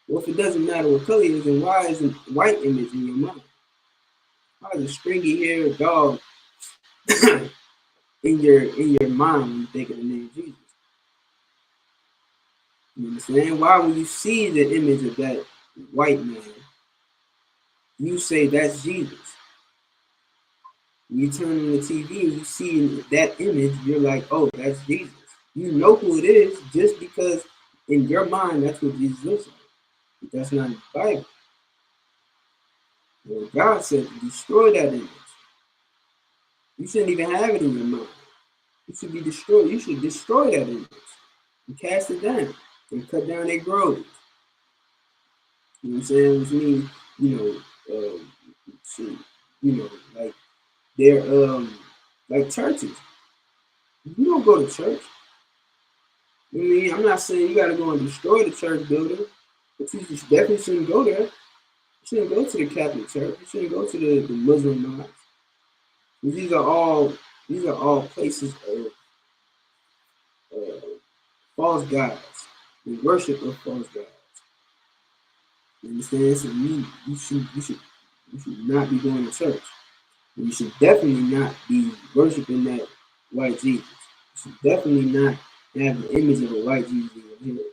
Well, if it doesn't matter what color he is, then why is a white image in your mind? Why is a stringy haired dog in your mind when you think of the name Jesus? You understand? Why when you see the image of that white man, you say that's Jesus? When you turn on the TV and you see that image, you're like, oh, that's Jesus. You know who it is just because in your mind that's what Jesus looks like. But that's not in the Bible. Well, God said to destroy that image. You shouldn't even have it in your mind. It should be destroyed. You should destroy that image and cast it down and cut down their groves. You know what I'm saying? Which means, like they're like churches. You don't go to church. I mean, I'm not saying you got to go and destroy the church building, but you just definitely shouldn't go there. You shouldn't go to the Catholic Church. You shouldn't go to the Muslim mosques. These are all places of false gods, the worship of false gods. You understand? So you should not be going to church. And you should definitely not be worshiping that white Jesus. You should definitely not have the image of a white Jesus in your head.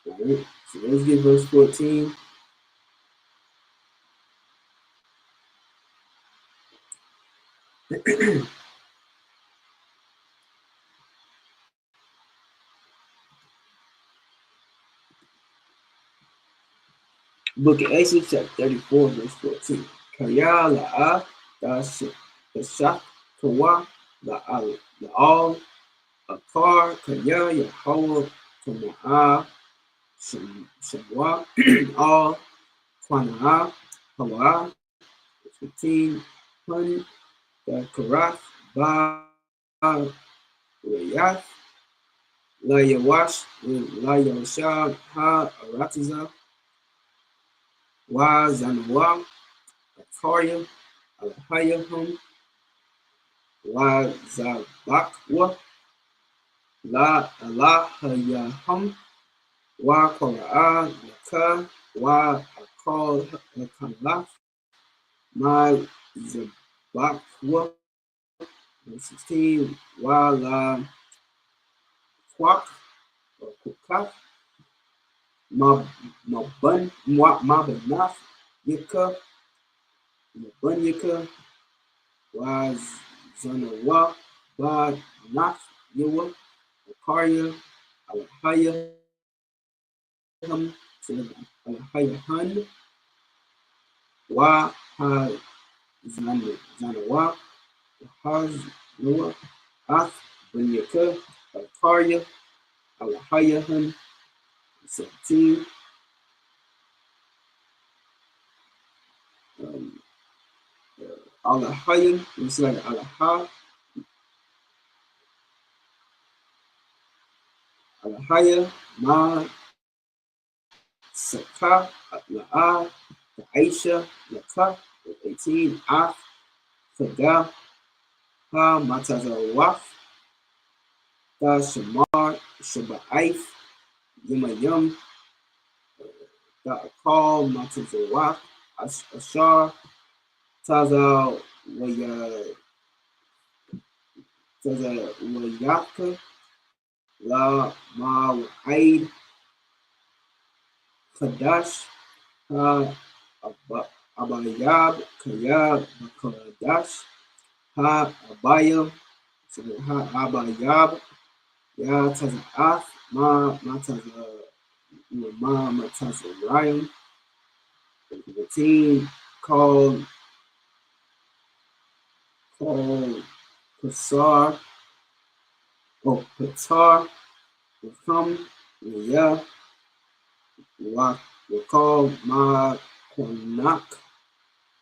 All right. So let's get verse 14. Book of Exodus, chapter 34, verse 14. Kaya la'a tasha kawa la'al akar kaya Yahweh kama'a shamwa all kwana'a hawa 15 hun the karath ba Yath, La Yawash, La Yawashab, Ha Aratiza, Wa Zanawa, Akaria, Alahayahum, Wa Zabakwa, La Alahayahum, Wa Kora'a, Laka, Wa Akal Lakalaf, Ma Zabakwa, 16, Wa La Kwak, or Kukaf, Mabanaf, Yika, Mabunyika, was Zanawa, Ba Naf, Yawa, Akaria, Alahaya, Alahaya Han, Wa Ha Zanawa, Haz Noah, Ath, Bunyika, Akaria, Alahaya Han, 17. Alahaya, it's like Alaha, Alahaya, Ma, Saka, La'a, Aisha, Laka, 18, Af, Faga, Ha, Matazawaf, Da Shamar, Shaba'if, Yimayum, Da Akal, Matazawaf, Ashar, Taza, Wayaka, La, Ma, Wa'aid, Kadash, Ha, Abayab, Kayab, Kadash, Ha, Abaya, Ha, Abayab, Ya, Taza'af, Ma, Matazarayim, the team called Pasar, or Patar, Wakam, Ya, Wakal, Ma, Kwanak,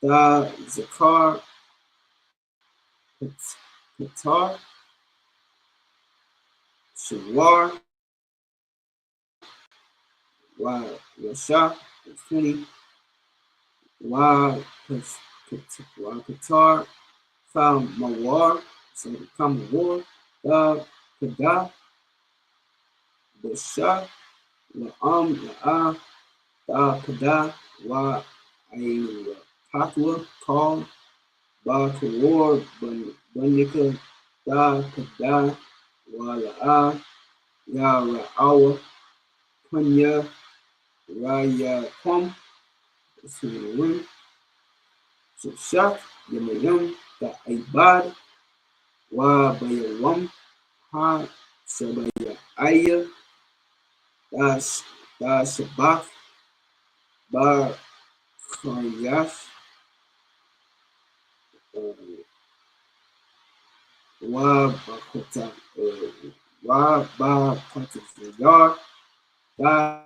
Da, Zakar, Patar, Shawar, Wa, Washa, 20, Wa, Qatar, Fa, Mawar, so become war, Da, Kada, Basha, La'am, La'a, Da, Kada, Wa, a Patwa, call, Ba, Kawar, Bunyika, Da, Kada, Wa, La'a, Ya, Ra'awa, Punya, Raya, Kwam, Sunan, Shak, Yamayam, Da, Ibad, Wa, Bayawam, Ha, Sabaya, Aya, Da, Sabbath, Ba, Karyash, Wa, Bakota, Wa, Ba, Kotatayar, Da,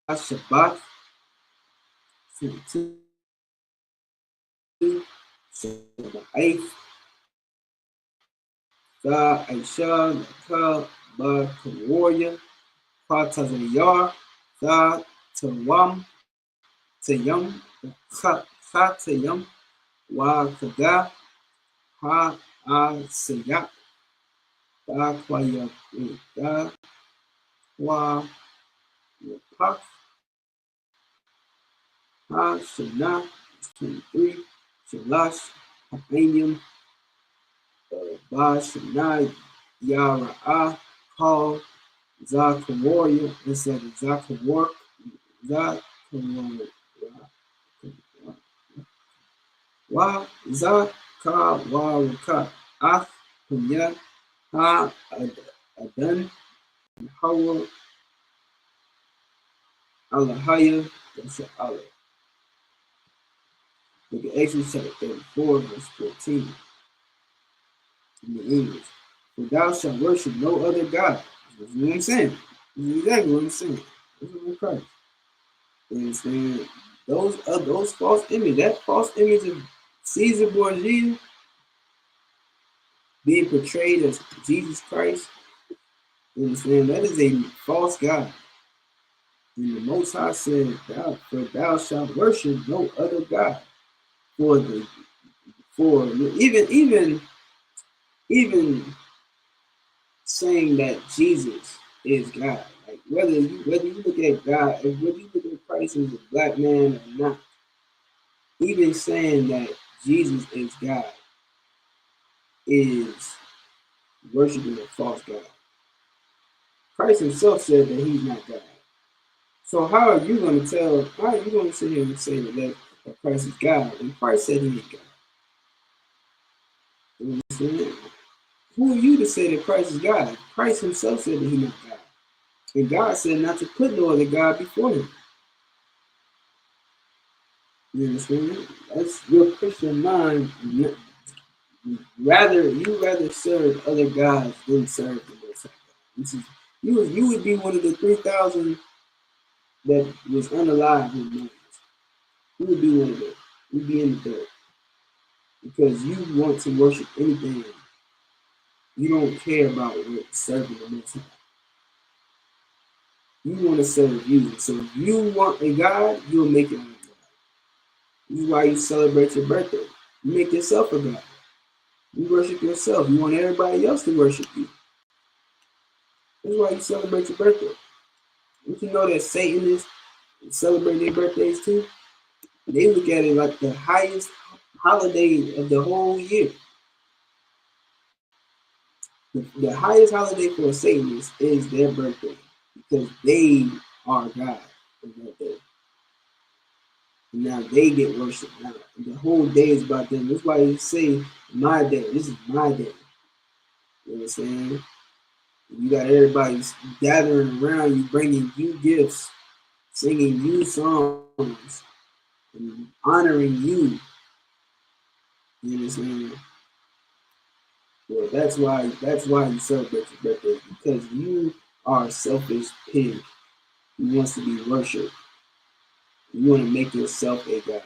Shabbat, 15, Shabbat, Da, Aisha, Naka, Ba, Warrior, Patazayar, Da, Tawam, Tayam, Tayam, Wa, Kaga, Ha, Sayak, Da, Kwaya, Da, Wa, Yapak, Ha, Shana, 23, Shalash, Hapanium, Ba, Shana, Yara'a, Paul, Zaka Warrior, instead of Zaka Work, Zaka Wa, Zaka, Wa, Raka, Af, Punya, Ha, Adan, Hawa, Alahaya, that's Allah. Look at Exodus chapter 34, verse 14 in the English. For thou shalt worship no other God. That's what I'm saying. This is exactly what I'm saying. This is what Christ. You understand? Those false images, that false image of Caesar Borgia, being portrayed as Jesus Christ, you understand, that is a false God. And the Most High said, for thou shalt worship no other God. For even saying that Jesus is God, like whether you look at God, whether you look at Christ as a black man or not, even saying that Jesus is God is worshiping a false God. Christ himself said that he's not God. So how are you going to sit here and say that Christ is God when Christ said he is God? You understand? Who are you to say that Christ is God? Christ himself said that he's not God. And God said not to put no other God before him. You understand? That's your Christian mind. Rather serve other gods than serve the Most High God. You would be one of the 3,000 that was unalive in Moses. You would be one of them. You'd be in the dirt. Because you want to worship anything. You don't care about serving the Most High. You want to serve you. So if you want a God, you'll make your own God. This is why you celebrate your birthday. You make yourself a God. You worship yourself. You want everybody else to worship you. That's why you celebrate your birthday. Don't you know that Satanists celebrate their birthdays too? They look at it like the highest holiday of the whole year. The highest holiday for a Satanist is their birthday because they are God on that day. And now they get worshipped. Now the whole day is about them. That's why they say, my day. This is my day. You know what I'm saying? You got everybody gathering around you, bringing you gifts, singing you songs, and honoring you. You know what I'm saying? Well, that's why you celebrate your birthday, because you are a selfish pig who wants to be worshipped. You want to make yourself a God.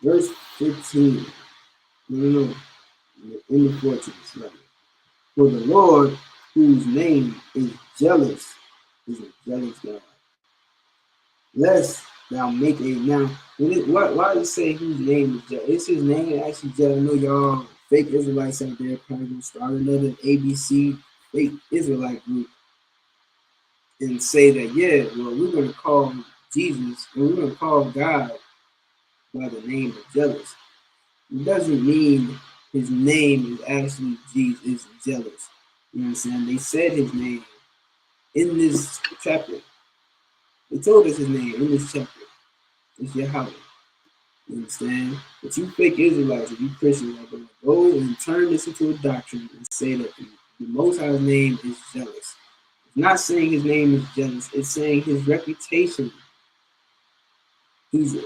Verse 15. No. In the 14th, right? For the Lord, whose name is jealous, is a jealous God. Lest thou make a now. Why does it say whose name is jealous? It's his name actually jealous. I know y'all fake Israelites out there probably gonna start another ABC fake Israelite group and say that, yeah, well, we're gonna call Jesus, or we're gonna call God by the name of jealous. It doesn't mean his name is actually Jesus is jealous. You know what I'm saying? They said his name in this chapter. They told us his name in this chapter. It's Yahweh. You understand? But you fake Israelites, if you Christians, are going to go and turn this into a doctrine and say that the Most High's name is jealous. It's not saying his name is jealous. It's saying his reputation.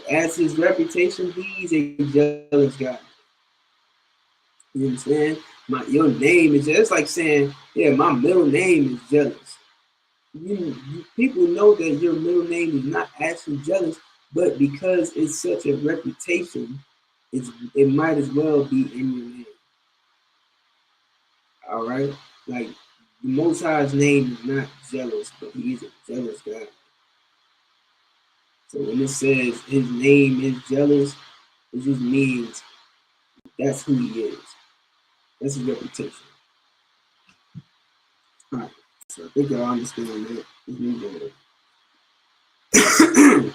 As his reputation, he's a jealous God. You understand? Your name is just like saying, yeah, my middle name is jealous. People know that your middle name is not actually jealous, but because it's such a reputation, it might as well be in your name. All right? Like, the Most High's name is not jealous, but he's a jealous God. So when it says his name is jealous, it just means that's who he is. That's his reputation. All right. So I think y'all understand that. Let's move on.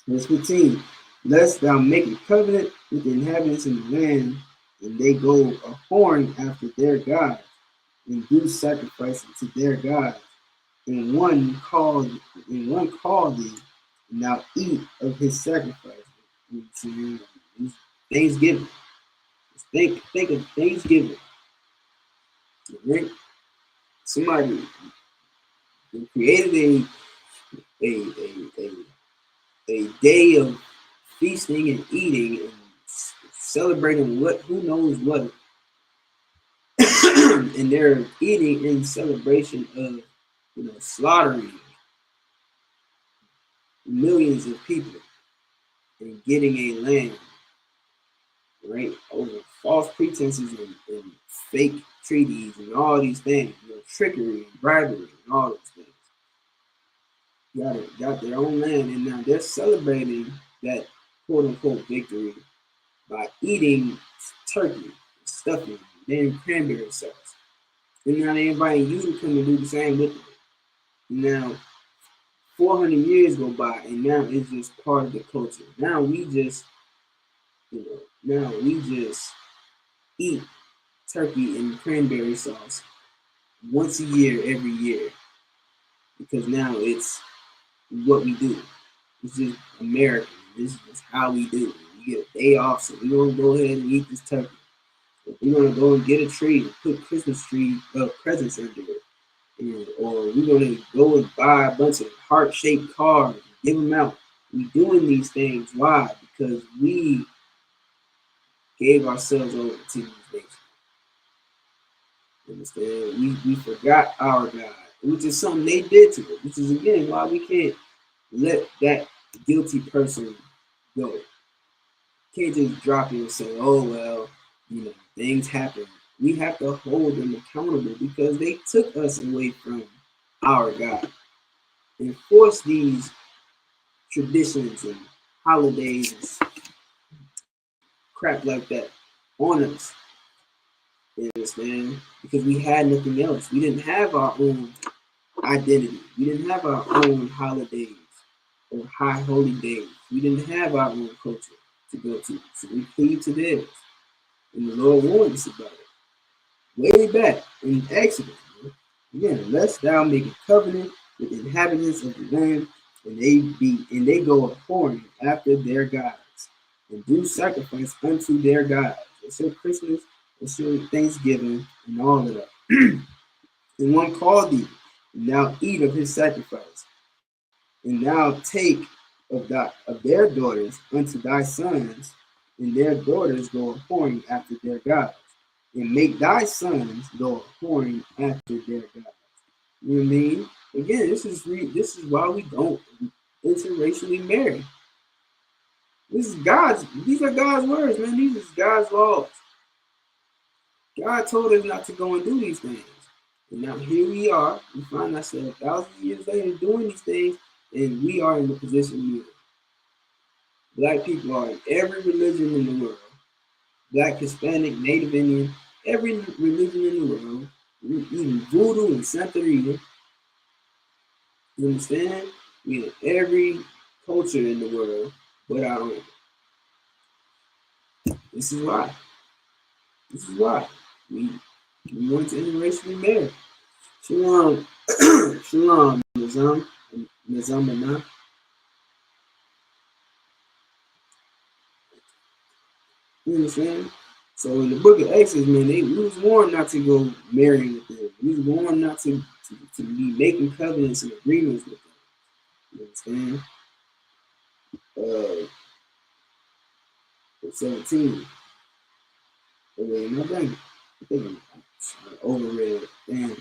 Verse 15. Lest thou make a covenant with the inhabitants of the land, and they go a whoring after their gods, and do sacrifice to their gods, and one call thee, and thou eat of his sacrifice. Thanksgiving. Think of Thanksgiving. Right? Somebody created a day of feasting and eating and celebrating who knows what. And they're eating in celebration of slaughtering millions of people and getting a land right? Over false pretenses and fake treaties and all these things, trickery and bribery and all those things. Got their own land, and now they're celebrating that quote unquote victory by eating turkey, stuffing, and cranberry sauce. And now they inviting you to come and do the same with them. Now, 400 years go by, and now it's just part of the culture. Now we just, eat turkey and cranberry sauce once a year, every year, because now it's what we do. It's just American. This is how we do. We get a day off, so we're gonna go ahead and eat this turkey. We're gonna go and get a tree and put Christmas tree presents under it, or we're gonna go and buy a bunch of heart-shaped cars, and give them out. We're doing these things. Why? Because we gave ourselves over to these things. Understand? We forgot our God, which is something they did to us, which is again why we can't let that guilty person go. Can't just drop it and say, oh well, things happen. We have to hold them accountable because they took us away from our God and forced these traditions and holidays and crap like that on us. You understand? Because we had nothing else. We didn't have our own identity. We didn't have our own holidays or high holy days. We didn't have our own culture to go to. So we cleaved to theirs. And the Lord warned us about it. Way back in Exodus. Again, unless thou make a covenant with the inhabitants of the land, and they go a-whoring after their gods, and do sacrifice unto their gods. It's your Christmas, it's your Thanksgiving, and all of that. And one called thee, and thou eat of his sacrifice, and thou take of their daughters unto thy sons, and their daughters go a-whoring after their gods, and make thy sons go a-whoring after their gods. You know what I mean? Again, this is why we don't interracially marry. These are God's words, man. These are God's laws. God told us not to go and do these things. And now here we are. We find ourselves thousands of years later doing these things, and we are in the position we are. Black people are in every religion in the world. Black, Hispanic, Native Indian, every religion in the world, even Voodoo and Santeria. You understand? We in every culture in the world but our own. This is why. We want to interracially marry. Shalom. Shalom, Nizam. You understand? So in the book of Exodus, man, we was warned not to go marrying with them. We was warned not to be making covenants and agreements with them. You understand? 17. Oh, wait, am I done? I think I'm overread. Damn.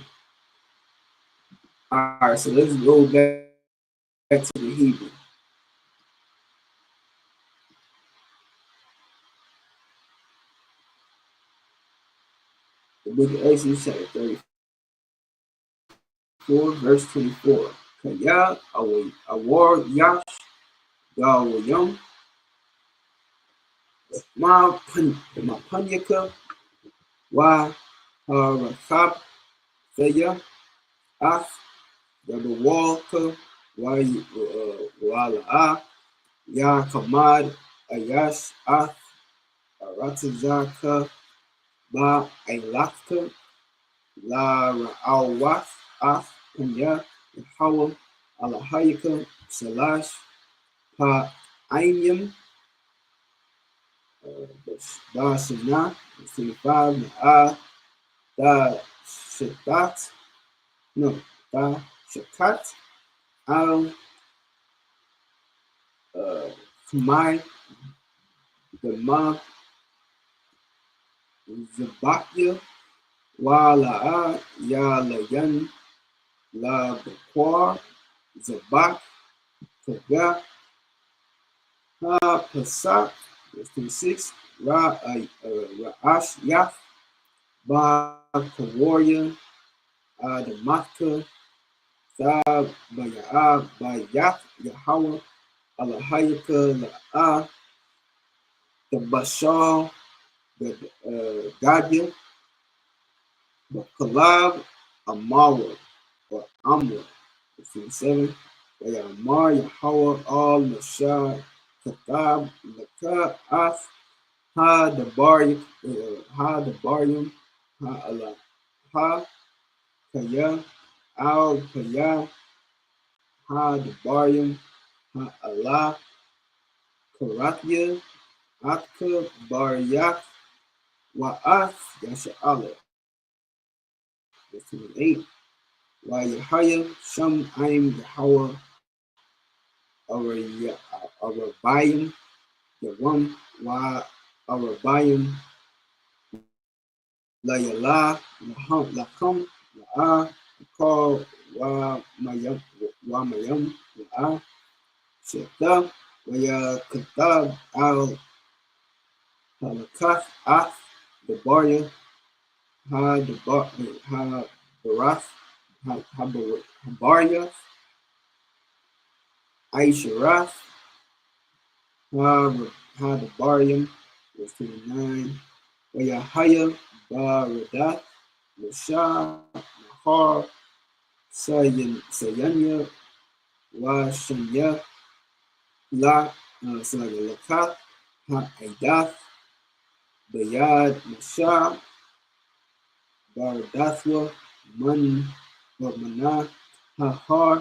All right, so let's go back to the Hebrew. The book of Exodus, chapter 34, verse 24. Kaya awar yash gawayam ma panyaka wa harakab faya af gabawalka wa wala ya kamad ayash af aratazaka ba ailaka la ra'awath af panya Yahweh Alahayaka Salash Pa Ayim Da Shana 25 Da Shatat Da Shakat Al Kumai Dama Zabakya Wala Ya Layan La Bakwar Zabak Kaga Ha Pasak, verse 26, Ra'ashyaf, Ba Kawarya, the Matka, Thab, Baya'ah, Bayat, Yahweh, Alahayaka, La'ah, the Bashar, the Gadya, the Kalab, Amara, or Amra, 57, Bayamar, Yahweh, Al, Mashah, Katab, Laka, Ath, Ha, the Baryum, Ha, Allah, Ha, Kaya, Al, Kaya, Ha, the Baryum, Ha, Allah, Karathia, Atka, Baryak, Wa'ath, Yasha'Allah, 8. Wa Yahaya, Sham, Aim, Yahweh, Arabayim, Yavam, Wa Arabayim, La Yala, Lakam, La'a, Call, Mayam, La'a, Sheta, Waya Katab, Al, Halakath, Ath, the Barya, Ha, the Ha, Barath, Habarya, Aisharath, Ha, the Baryam, verse 29, Wayahaya, Baradath, Mashah, Nahar, Sayanya, Washanya, Lakath, Ha-Aidath, Bayad, Mashah, Baradathwa, Manah, Ha-Har,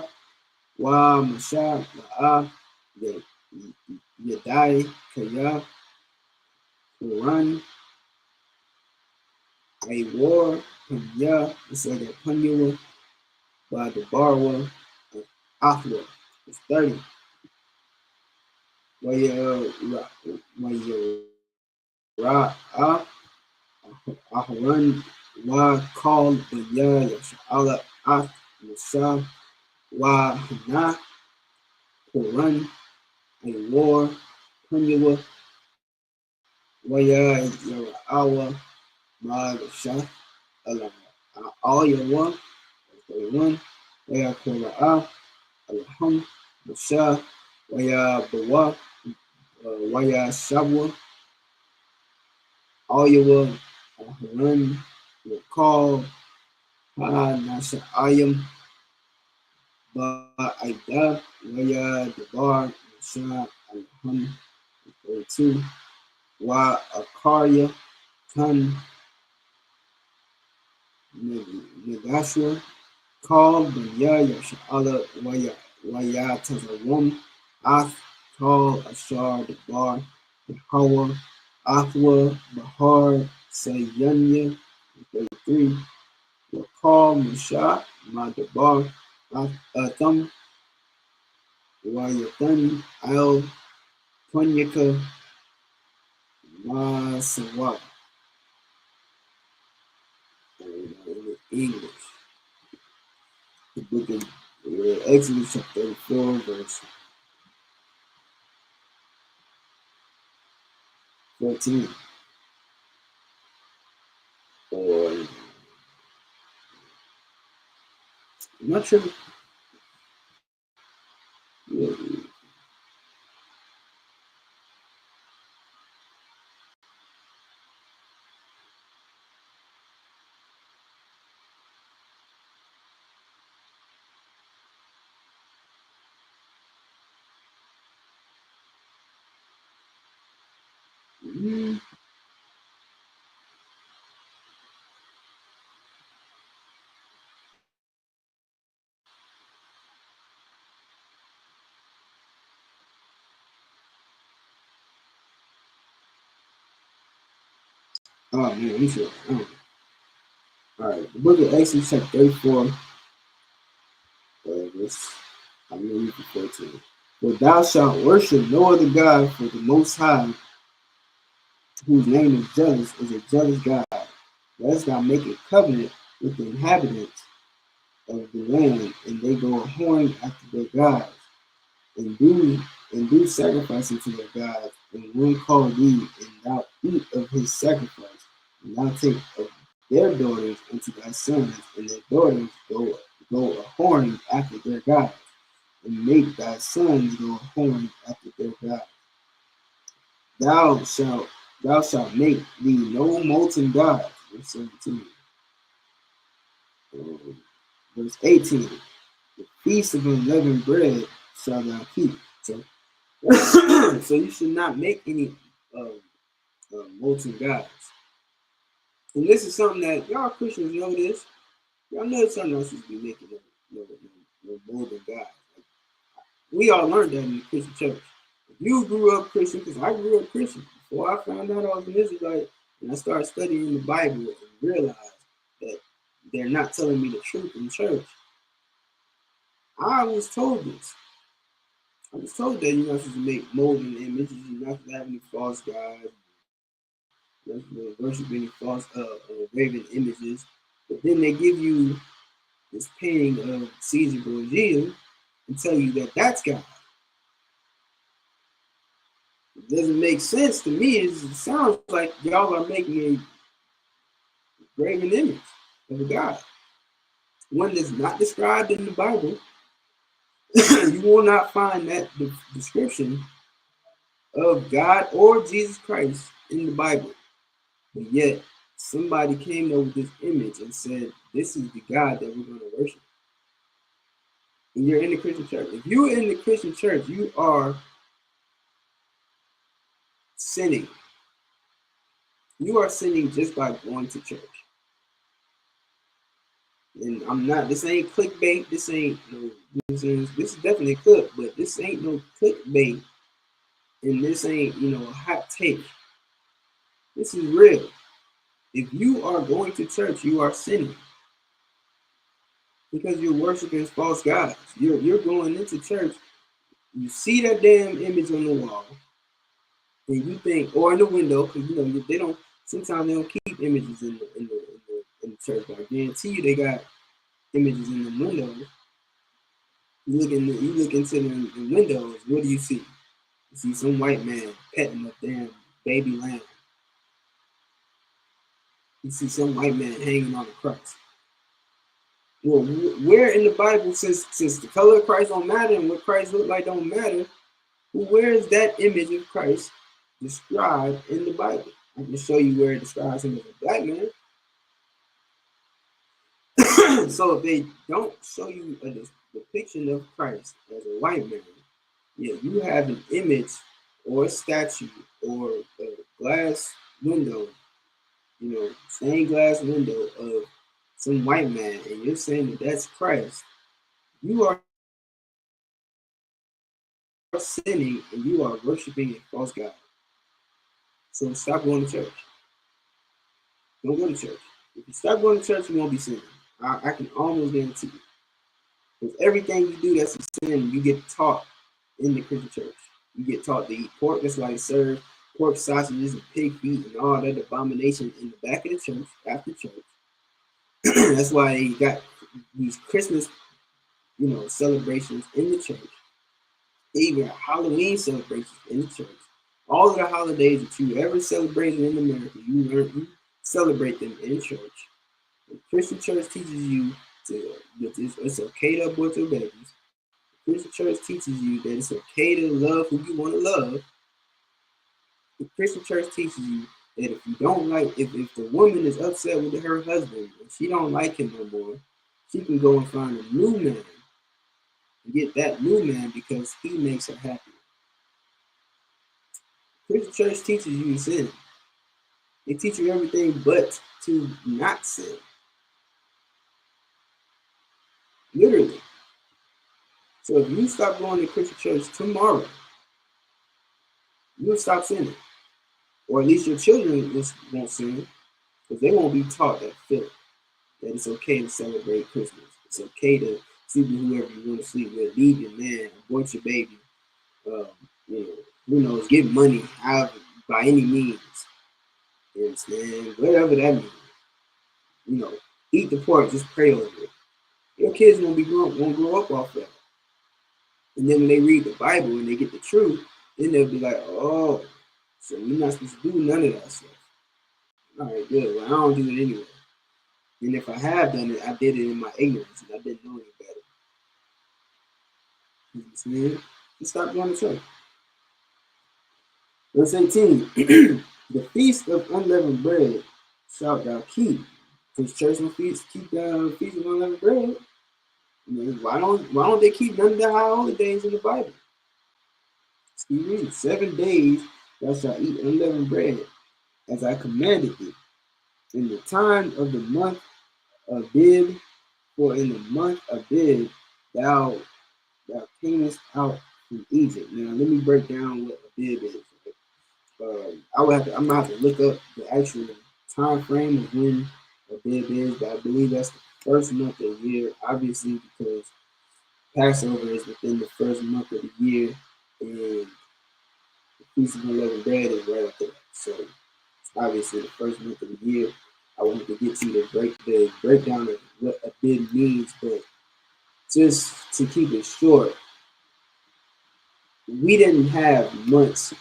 Wa Mashah, La'ah, Yadai, Kaya, Quran, Iwar, Panya, it's like a Panya, by the Barwa, Athwa, it's 30. Ra'ah, Aharon, Wa called Banya, Yasha'Allah, Ath, Mashah, Wa Hana, Quran, Iwar, Panya, Waya, Yara'awa, Ma Shah, Allah, Al Yawa, 31, Waya Qura'ah, Alham, Mashah, Waya Bawa, Waya Shabwa, Al Yawa, Haran, Recall, Ha Nasa Ayam, Ba Aida, Waya Dabar, Mashah, Alham, 32, Wa Akarya, Tan, Nagashwa, Call Banya Yasha'Allah Waya Tazawam, Ath, Call Ashar Dabar, Yahweh, Athwa, Bahar, Sayanya, 33, Wakal Mashah, Madabar, Atham, Wayatan, Al, Punyaka, Masawa, in English. The book of Exodus chapter 34, verse 14. Or, I'm not sure. Yeah. Oh man, I'm sure. Alright, the book of Exodus chapter 34, verse, I'm going to read from 14. For thou shalt worship no other God, for the Most High, whose name is jealous, is a jealous God. Lest thou make a covenant with the inhabitants of the land, and they go a whoring after their gods, and do sacrifice unto their gods, and one call thee, and thou eat of his sacrifice, and thou take of their daughters unto thy sons, and their daughters go a whoring after their gods, and make thy sons go a whoring after their gods. Thou shalt make thee no molten gods. Verse 17. Verse 18. The feast of unleavened bread shalt thou keep. So, so you should not make any molten gods. And this is something that y'all Christians know this. Y'all know it's something else to be making no molten gods. We all learned that in the Christian church. If you grew up Christian, because I grew up Christian, before I found out I was an Israelite, and I started studying the Bible and realized that they're not telling me the truth in church, I was told this. I was told that you're not supposed to make molten images, you're not supposed to have any false gods, you're not supposed to worship any false graven images. But then they give you this painting of Caesar Borgia and tell you that that's God. It doesn't make sense to me. It sounds like y'all are making a graven image of a God. One that's not described in the Bible. You will not find that description of God or Jesus Christ in the Bible. But yet, somebody came up with this image and said, this is the God that we're going to worship. And you're in the Christian church. If you're in the Christian church, you are sinning. You are sinning just by going to church. And I'm not, this ain't clickbait, this ain't no, this is definitely a clip, but this ain't no clickbait, and this ain't, a hot take. This is real. If you are going to church, you are sinning. Because you're worshiping false gods. You're going into church, you see that damn image on the wall, and you think, or in the window, because they don't, sometimes they don't keep images in the church. But I guarantee you they got images in the windows. You look into the windows, what do you see? You see some white man petting a damn baby lamb. You see some white man hanging on a cross. Well, where in the Bible, since the color of Christ don't matter and what Christ look like don't matter, where is that image of Christ described in the Bible? I can show you where it describes him as a black man. So if they don't show you a depiction of Christ as a white man, yeah, you have an image or a statue or a glass window, stained glass window of some white man, and you're saying that that's Christ, you are sinning and you are worshiping a false God. So stop going to church. Don't go to church. If you stop going to church, you won't be sinning. I can almost guarantee you. Because everything you do that's a sin, you get taught in the Christian church. You get taught to eat pork. That's why they serve pork sausages and pig feet and all that abomination in the back of the church, after church. That's why they got these Christmas, celebrations in the church. They even got Halloween celebrations in the church. All of the holidays that you ever celebrated in America, you celebrate them in church. The Christian church teaches you it's okay to abort your babies. The Christian church teaches you that it's okay to love who you want to love. The Christian church teaches you that if you don't like, if the woman is upset with her husband and she don't like him no more, she can go and find a new man and get that new man because he makes her happy. The Christian church teaches you to sin. They teach you everything but to not sin. Literally. So if you stop going to Christian church tomorrow, you'll stop sinning. Or at least your children won't sin, because they won't be taught that it's okay to celebrate Christmas. It's okay to sleep with whoever you want to sleep with, leave your man, abort your baby, who knows, give money by any means. You understand? Whatever that means. Eat the pork, just pray over it. Your kids won't grow up off that. And then when they read the Bible and they get the truth, then they'll be like, oh, So we're not supposed to do none of that stuff. All right, good. Well, I don't do it anyway. And if I have done it, I did it in my ignorance, and I didn't know any better. You understand? And stop going to church. Verse 18. The feast of unleavened bread shalt thou keep. Because church will keep the feast of unleavened bread. Why don't they keep none of the high holidays in the Bible? Keep reading. 7 days thou shalt eat unleavened bread, as I commanded thee, in the time of the month of Abib, for in the month of Abib thou camest out from Egypt. Now let me break down what Abib is. I'm gonna have to look up the actual time frame of when Abib is, but I believe that's the first month of the year, obviously because Passover is within the first month of the year, and the Feast of Unleavened Bread is right after that. So it's obviously the first month of the year. I wanted to get you the breakdown of what Abib means, but just to keep it short, we didn't have months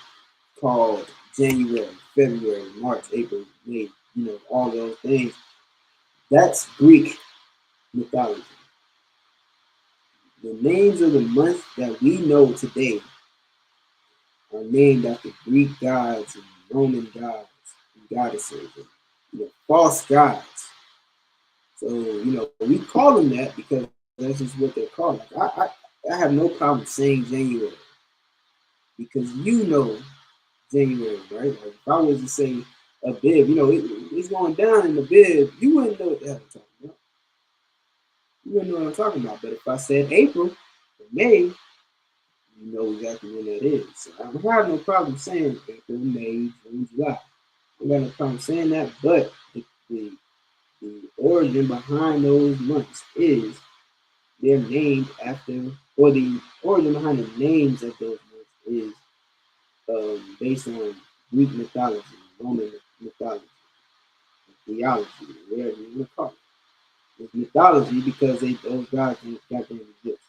called January, February, March, April, May, all those things. That's Greek mythology. The names of the months that we know today are named after Greek gods and Roman gods and goddesses and false gods. So, we call them that because that's just what they're called. I have no problem saying January because January, right? Like if I was to say Abib, it's going down in Abib, you wouldn't know what the hell I'm talking about. You wouldn't know what I'm talking about. But if I said April or May, you know exactly when that is. So I don't have no problem saying April, May, June, July. I don't have no problem saying that, but the origin behind those months is they're named after, or the origin behind the names of those months is based on Greek mythology, Roman mythology, theology, whatever you want to call it. It's mythology because those gods got them exist.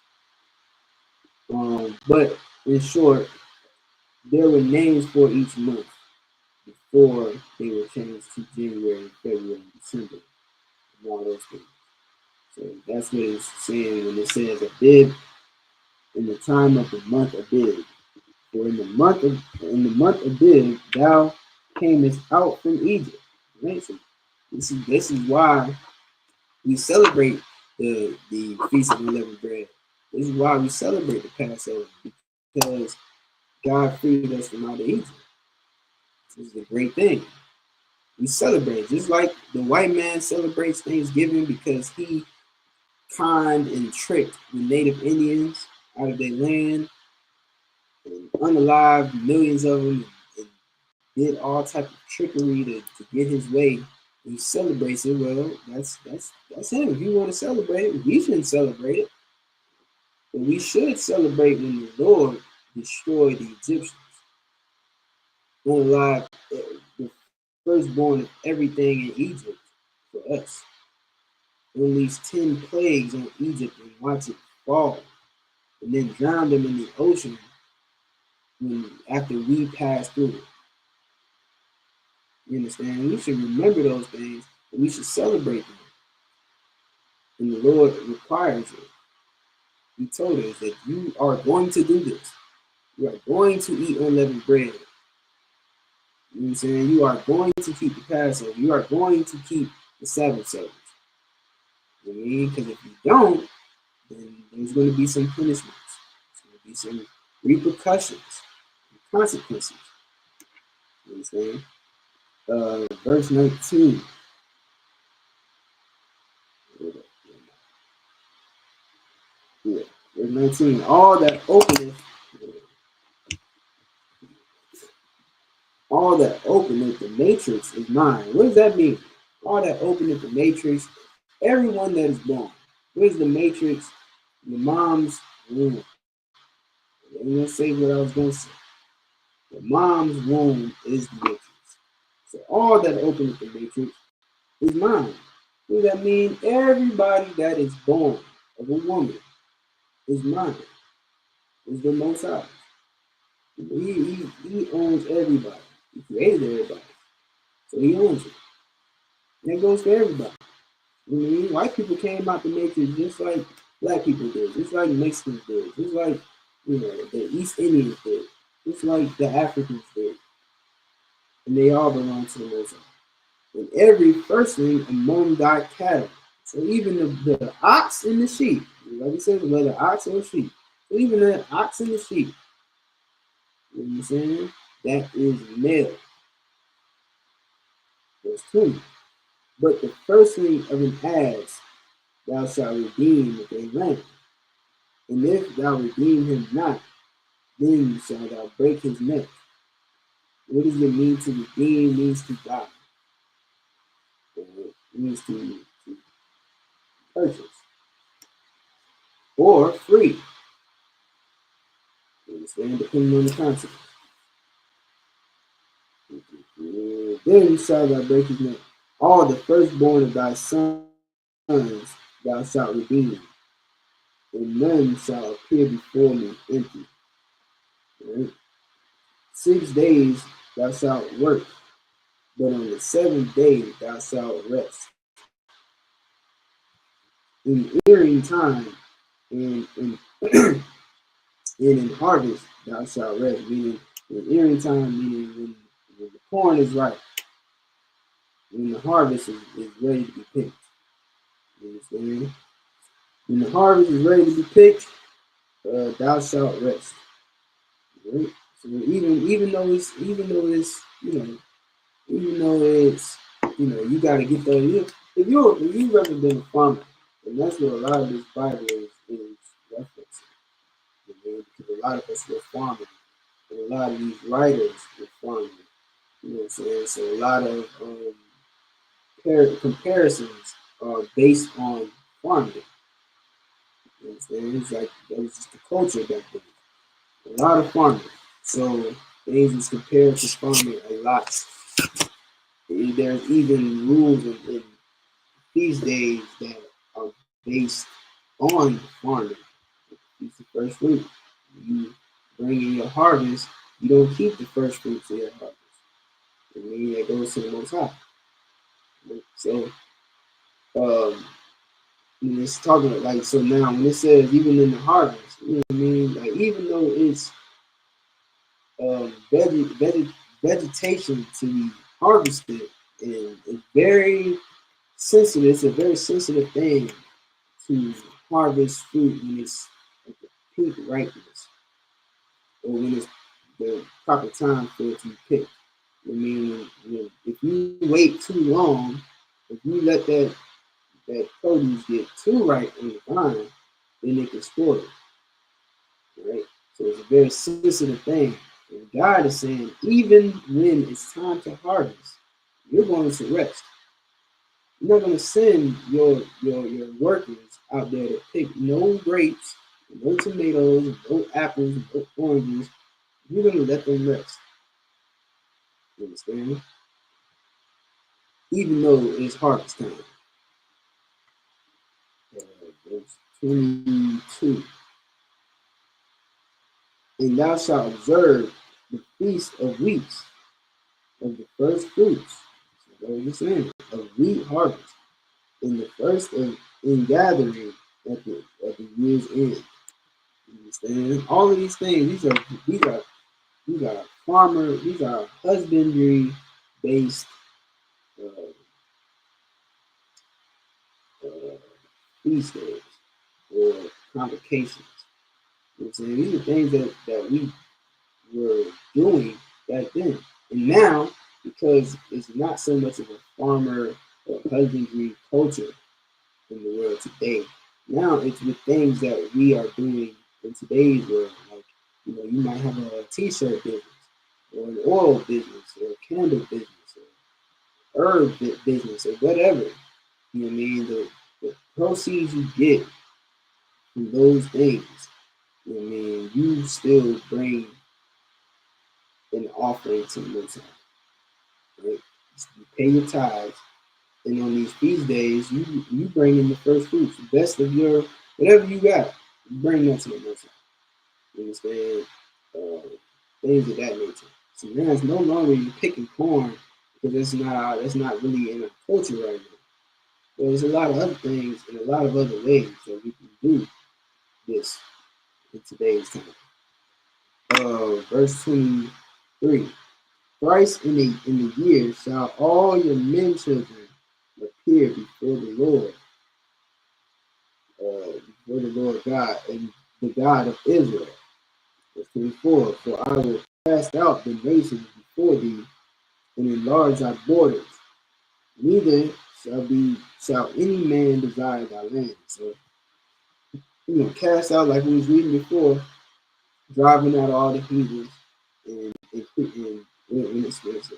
But in short, there were names for each month before they were changed to January, February, and December, and all those things. So that's what it's saying when it says Abib in the time of the month of Abib. For in the month of Abib, thou camest out from Egypt. Right? So this is why we celebrate the Feast of Unleavened Bread. This is why we celebrate the Passover, because God freed us from out of Egypt. This is a great thing. We celebrate, just like the white man celebrates Thanksgiving because he conned and tricked the native Indians out of their land and unalived millions of them and did all type of trickery to get his way. He celebrates it. Well, that's him. If you want to celebrate it, we shouldn't celebrate it. But we should celebrate when the Lord destroyed the Egyptians. Unalive the firstborn of everything in Egypt for us. Unleashed 10 plagues on Egypt and watch it fall. And then drown them in the ocean after we pass through it. You understand? We should remember those things and we should celebrate them. And the Lord requires it. He told us that you are going to do this. You are going to eat unleavened bread. You know what I'm saying? You are going to keep the Passover. You are going to keep the Sabbath service. You know what I mean? Because if you don't, then there's going to be some punishments. There's going to be some repercussions, consequences. You know what I'm saying? Verse 19. Yeah, verse 19. All that openeth the matrix is mine. What does that mean? All that openeth the matrix, everyone that is born. What is the matrix? The mom's womb. I'm going to say what I was going to say. The mom's womb is the matrix. So all that openeth the matrix is mine. What does that mean? Everybody that is born of a woman is mine. Is the Most High. He owns everybody. He created everybody. So he owns it. And that goes for everybody. You know what I mean? White people came out the matrix just like black people did, just like Mexicans did, just like, you know, the East Indians did, just like the Africans did. And they all belong to the Most High. And every firstling among thy cattle. So even the ox and the sheep, like we said, whether ox or sheep, so even the ox and the sheep, you know what I'm saying? That is male. Verse 20. But the firstling of an ass thou shalt redeem with a lamb. And if thou redeem him not, then shalt thou break his neck. What does it mean to redeem? It means to buy. It means to purchase. Or free. You understand? Depending on the concept. Then shalt thou break his neck. All the firstborn of thy sons thou shalt redeem, and none shall appear before me empty. Right? 6 days thou shalt work, but on the 7th day thou shalt rest. In earing time and and in harvest thou shalt rest. Meaning, in earing time, meaning when the corn is ripe, when the harvest is ready to be picked. You understand? When the harvest is ready to be picked, thou shalt rest. Right? So even though it's you got to get there. If you've ever been a farmer, and that's what a lot of this Bible is referencing. You know, because a lot of us were farming, and a lot of these writers were farming. You know what I'm saying? So a lot of comparisons are based on farming. You understand? It's like that was just the culture back then. A lot of farming. So things is compared to farming a lot. There's even rules in these days that are based on farming. It's the first fruit. You bring in your harvest, you don't keep the first fruits of your harvest. I mean, that goes to the Most High. So, it's talking like, so now when it says even in the harvest, you know what I mean? Like, even though it's vegetation to be harvested, and it's very sensitive. It's a very sensitive thing to harvest fruit when it's at the peak ripeness, or when it's the proper time for it to be picked. I mean, if you wait too long, if you let that produce get too ripe on the vine, then it can spoil it. Right? So it's a very sensitive thing. And God is saying, even when it's time to harvest, you're going to rest. You're not going to send your workers out there to pick no grapes, no tomatoes, no apples, no oranges. You're going to let them rest. You understand? Even though it's harvest time. Verse 22. And thou shalt observe the feast of weeks, of the first fruits, of wheat harvest, in the first of gathering at the year's end. You understand? All of these things, these are farmer, these are husbandry based feast days or convocations. You know what I'm saying? These are things that we were doing back then. And now, because it's not so much of a farmer or husbandry culture in the world today, now it's with things that we are doing in today's world. Like, you might have a t-shirt business, or an oil business, or a candle business, or herb business, or whatever. You know what I mean? The proceeds you get from those things, you know what I mean, you still bring an offering to the Most High, right? You pay your tithes, and on these feast days, you bring in the first fruits, the best of your whatever you got. You bring that to the Most High. You understand? Things of that nature. So now it's no longer you picking corn because that's not really in our culture right now. But there's a lot of other things and a lot of other ways that we can do this in today's time. Verse 23. Thrice in the year shall all your men children appear before the Lord, before the Lord God and the God of Israel. Verse 24. For I will cast out the nations before thee and enlarge thy borders. Neither shall any man desire thy land. So cast out like we was reading before, driving out all the heathens and in this verse.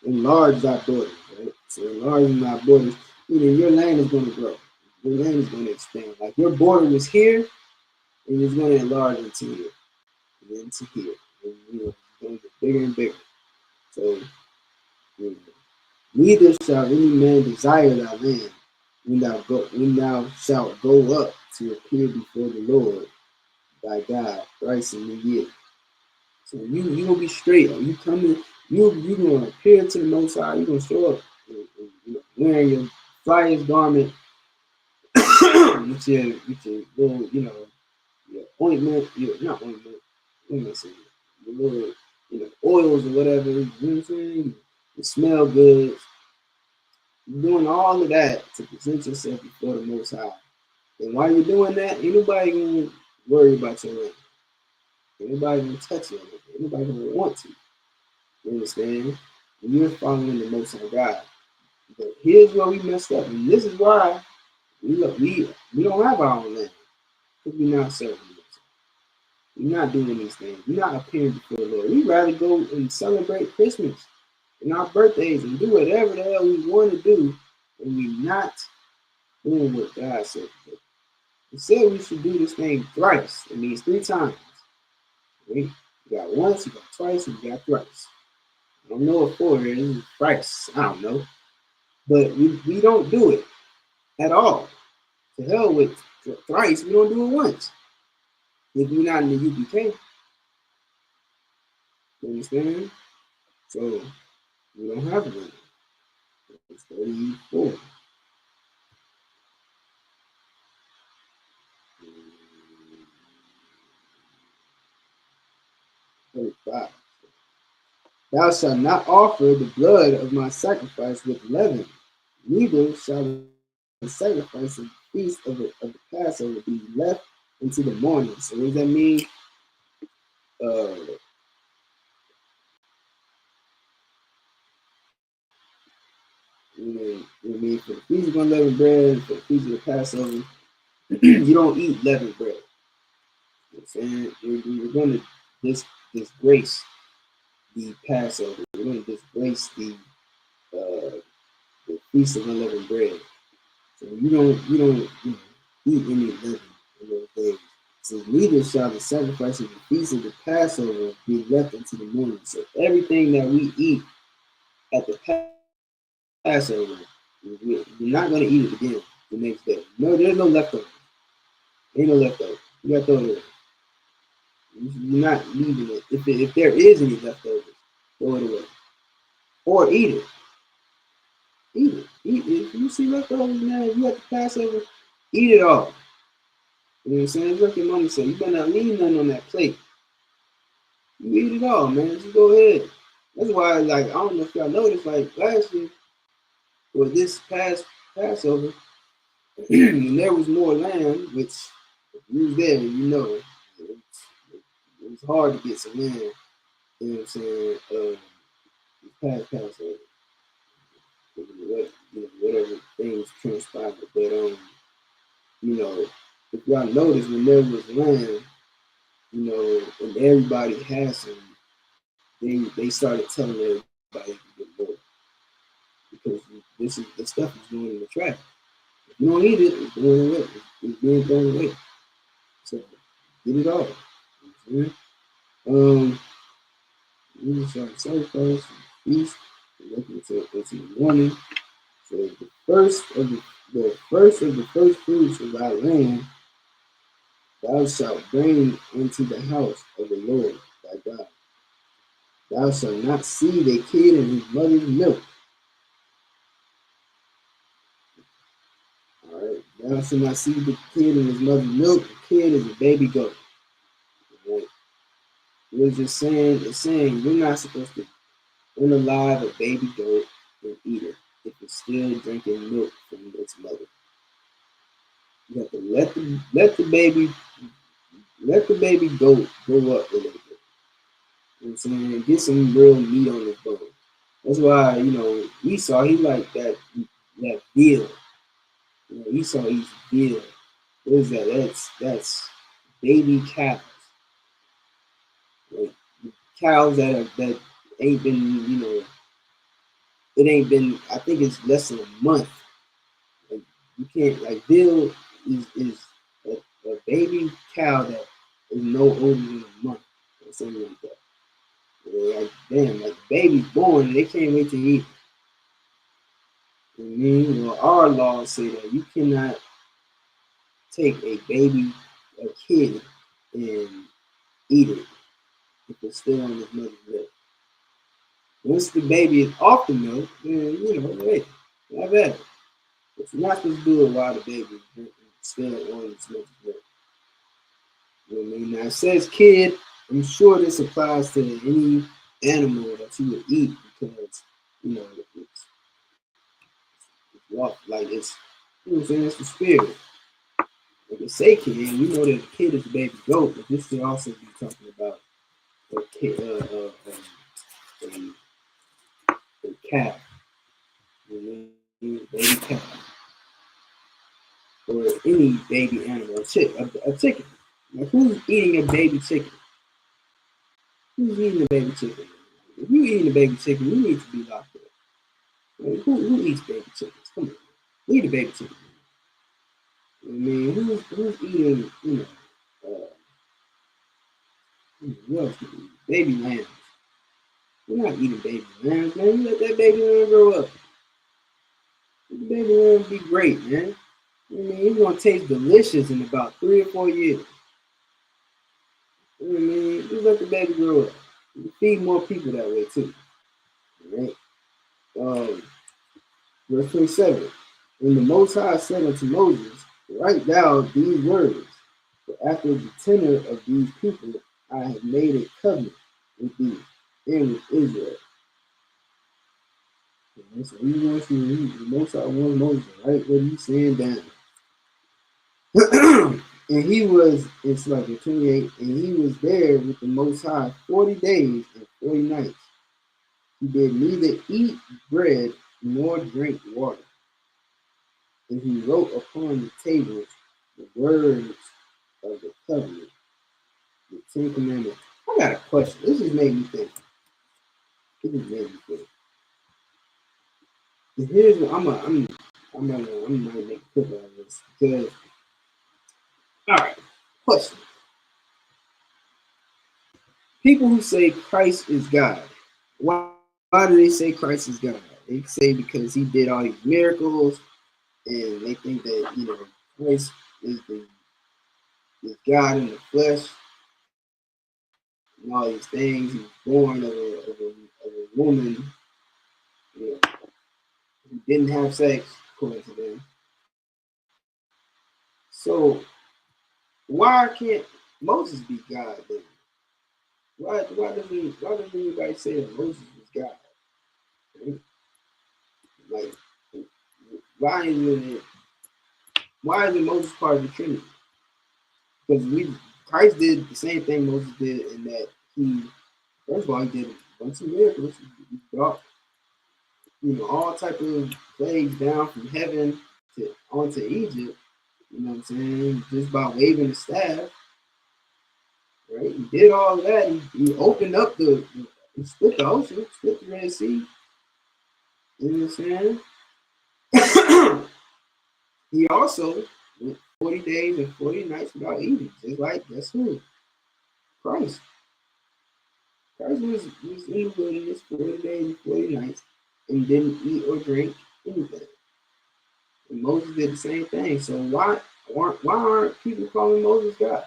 Enlarge thy borders, right? So enlarging thy borders, meaning your land is going to grow. Your land is going to expand. Like your border was here, and it's going to enlarge into here, and then to here. And, it's going to get bigger and bigger. So, neither shall any man desire thy land when thou shalt go up to appear before the Lord thy God thrice in the year. So you gonna be straight. You coming? You gonna appear to the Most High. You gonna show up wearing your flyest garment with your little your ointment. Your not ointment. What am I saying? Your little oils or whatever. You know what I'm saying? You smell good. You're doing all of that to present yourself before the Most High. And while you're doing that, ain't nobody gonna worry about your land. Ain't nobody gonna touch you. Ain't nobody gonna want to. You understand? And you're following the Most High God. But here's where we messed up, and this is why we don't have our own land because we're not serving the Most High. We're not doing these things. We're not appearing before the Lord. We'd rather go and celebrate Christmas and our birthdays and do whatever the hell we want to do, and we're not doing what God said to do. He said we should do this thing thrice. It means 3 times. Okay? You got once, you got twice, and you got thrice. I don't know what for it is. Thrice. I don't know. But we don't do it at all. To hell with thrice, we don't do it once. If you're not in the UPK. You understand? So we don't have one. It's 34. 35. Thou shalt not offer the blood of my sacrifice with leaven, neither shall the sacrifice of the feast of the Passover be left until the morning. So what does that mean? For the feast of unleavened bread, for the feast of the Passover, you don't eat leavened bread. You know what I'm saying? You're going to disgrace the Passover. You're going to disgrace the feast of unleavened bread. So you don't eat any leaven in those days. So neither shall the sacrifice of the feast of the Passover be left until the morning. So everything that we eat at the Passover, we're not going to eat it again the next day. No, there's no leftover. Ain't no leftover. You got to throw it away. You're not leaving it. If there is any leftovers, throw it away. Or eat it. Eat it. Eat it. If you see leftovers, man, if you at the Passover, eat it all. You know what I'm saying? It's like your mama said, you better not leave nothing on that plate. You eat it all, man. Just go ahead. That's why, like, I don't know if y'all noticed, like, last year, or this past Passover, when there was more lamb, which if you was there, you know, it was hard to get some lamb, you know what I'm saying, past Passover. Whatever things transpired. But, if y'all notice, when there was lamb, and everybody has some, they started telling everybody to get more. Because this stuff is going in the trash. If you don't eat it, it's going away. It's being thrown away. So get it all. You know what I'm saying? Sacrifice, feast. Looking into the woman. So the first of the first of the first fruits of thy land thou shalt bring into the house of the Lord thy God. Thou shalt not seethe a kid in his mother's milk. All right. Thou shalt not seethe the kid in his mother's milk. The kid is a baby goat. All right. It's just saying, it's saying you're not supposed to unalive a baby goat and eat it if it's still drinking milk from its mother. You have to let the baby goat grow up a little bit. You know what I'm saying? Get some real meat on his bone. That's why, Esau, he like that veal. Esau eats veal. What is that? That's baby cows. Like cows that ain't been, it ain't been, I think it's less than a month. Like you can't, like veal is a baby cow that is no older than a month or something like that. Like damn, like the baby's born, they can't wait to eat. I mean, our laws say that you cannot take a kid, and eat it if it's still on his mother's milk. Once the baby is off the milk, then hey, not bad. But you're not supposed to do it while the baby is drinking, still on its mother's milk. You know what I mean? Now it says kid. I'm sure this applies to any animal that you would eat because it's like it's what I'm saying, it's the spirit. Like it say kid, we know that the kid is the baby goat, but this could also be talking about a kid, a calf, baby calf, or any baby animal, a chicken. Like who's eating a baby chicken? Who's eating a baby chicken? If you eating a baby chicken, you need to be locked up. Like, who eats baby chickens? Come on, who eat a baby chicken? I mean, who's eating? What else? Baby lambs. You're not eating baby lambs, man. You let that baby lamb grow up. Let the baby lamb be great, man. I mean, it's gonna taste delicious in about 3 or 4 years. I mean, just let the baby grow up. You feed more people that way too. Right? Verse 27. And the Most High said unto Moses, write down these words, for after the tenor of these people I have made a covenant with thee and with Israel. And so he wants you, the Most High wants Moses to write what he's saying down. And he was, it's like in 28, and he was there with the Most High 40 days and 40 nights. He did neither eat bread nor drink water. And he wrote upon the tables the words of the covenant, the 10 Commandments. I got a question. This just made me think. And here's what I'm gonna make a clip out of this because, all right, question. People who say Christ is God, why do they say Christ is God? They say because he did all these miracles, and they think that Christ is God in the flesh and all these things. He was born of a woman, who didn't have sex, according to them. So why can't Moses be God then? Why doesn't anybody say that Moses was God? Right? Like, why isn't Moses part of the Trinity? Because Christ did the same thing Moses did in that he, first of all, he did a bunch of miracles. He brought, all type of plagues down from heaven onto Egypt. You know what I'm saying? Just by waving the staff, right? He did all of that. He opened up he split the ocean, split the Red Sea. You know what I'm saying? He also went 40 days and 40 nights without eating, just like, guess who? Christ. Christ was in the wilderness 40 days and 40 nights. and didn't eat or drink anything. And Moses did the same thing. So why aren't people calling Moses God?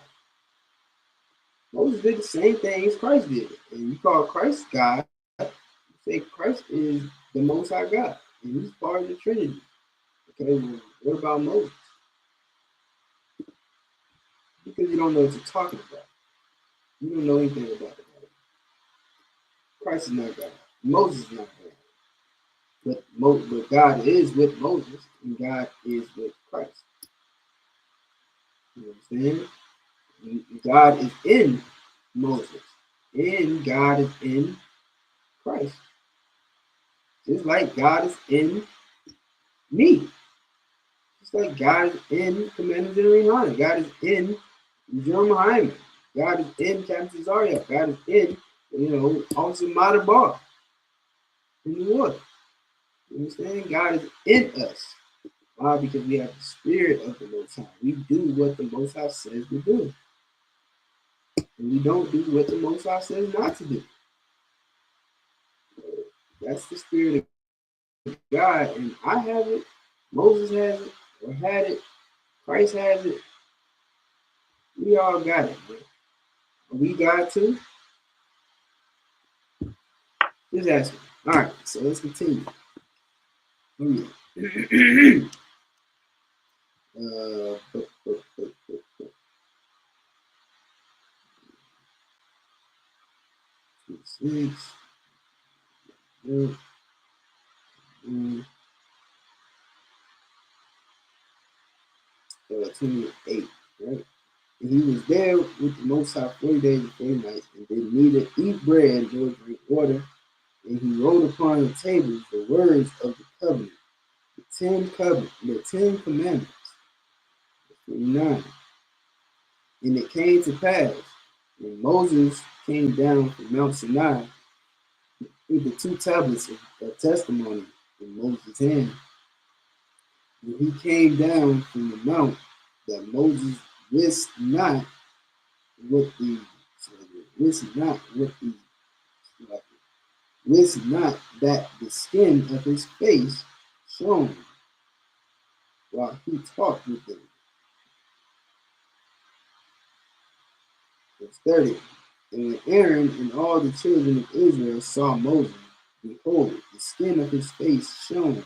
Moses did the same thing as Christ did. And you call Christ God, you say Christ is the Most High God. And he's part of the Trinity. Okay, well, what about Moses? Because you don't know what you're talking about. You don't know anything about it. Christ is not God. Moses is not God. But God is with Moses, and God is with Christ. You understand? God is in Moses, and God is in Christ. Just like God is in me. Just like God is in Commander General Yohanna. God is in Jeremiah. God is in Captain Zaria. God is in, Officer Madabar in the water. You understand? God is in us. Why? Because we have the spirit of the Most High. We do what the Most High says we do. And we don't do what the Most High says not to do. That's the spirit of God. And I have it. Moses has it. Or had it. Christ has it. We all got it, man. Are we God too? Just ask me. All right, so let's continue. Six, 28, right? And he was there with the Most High 40 days and 40 nights, and did neither eat bread nor drink water. And he wrote upon the tables the words of the covenant, the 10 commandments. 29. And it came to pass, when Moses came down from Mount Sinai with the 2 tablets of testimony in Moses' hand, when he came down from the mount, that Moses wist not what the wist not that the skin of his face shone while he talked with them. Verse 30. And when Aaron and all the children of Israel saw Moses, behold, the skin of his face shone,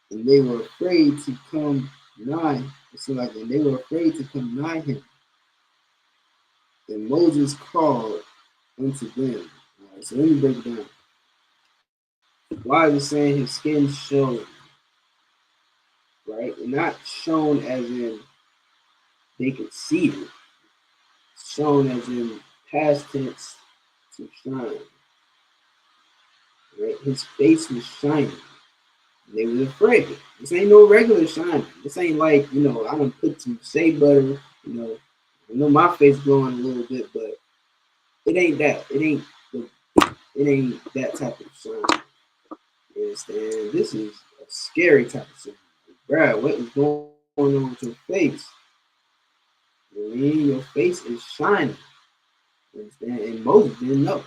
and they were afraid to come nigh. And they were afraid to come nigh him. And Moses called unto them. All right, so let me break it down. Why is it saying his skin shone? Right? And not shown as in they could see it. Shown as in past tense to shine. Right? His face was shining. They was afraid. This ain't no regular shining. This ain't like, I done put some shea butter, I know my face glowing a little bit, but it ain't that. It ain't that type of shine. You understand? This is a scary type of shine. Brad, what is going on with your face? You know what I mean? Your face is shining. You understand? And Moses didn't know.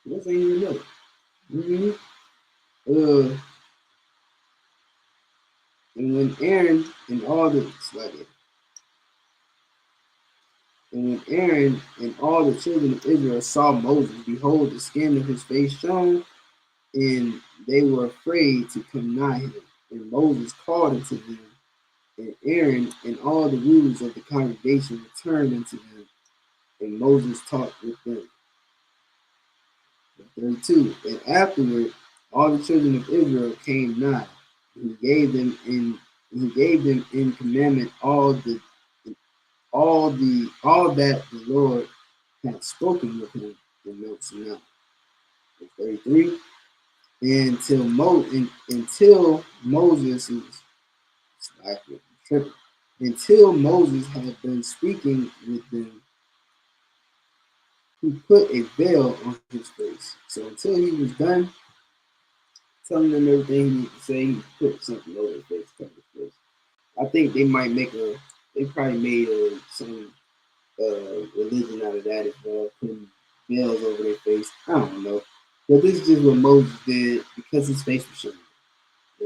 Moses ain't even know. And when Aaron and all the children of Israel saw Moses, behold, the skin of his face shone, and they were afraid to come nigh him. And Moses called unto them, and Aaron and all the rulers of the congregation returned unto them, and Moses talked with them. 32. And afterward, all the children of Israel came nigh. And he gave them in commandment all that the Lord had spoken with him in Mount Sinai. 33. Until Moses had been speaking with them, he put a veil on his face. So until he was done telling them everything he needed to say, he put something over his face, cover his face. I think they probably made some religion out of that as well, putting veils over their face. I don't know. But this is just what Moses did because his face was showing.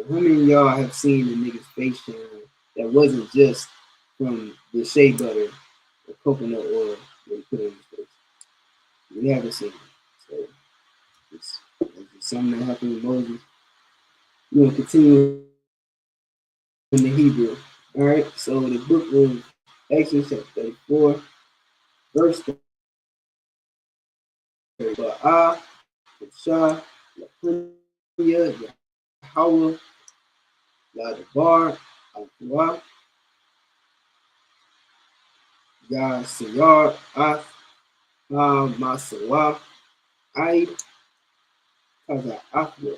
How many of y'all have seen the nigga's face shine that wasn't just from the shea butter or coconut oil that he put on his face? We haven't seen it. So it's something that happened with Moses. We're going to continue in the Hebrew. All right, so the book of Exodus chapter 34, verse 30. Ba'ah, Shah, Lapunya, Yahweh, Ladabar, Al-Tuah, Yah Sayar, Ath, Masawa, Aid, Taza Akwa,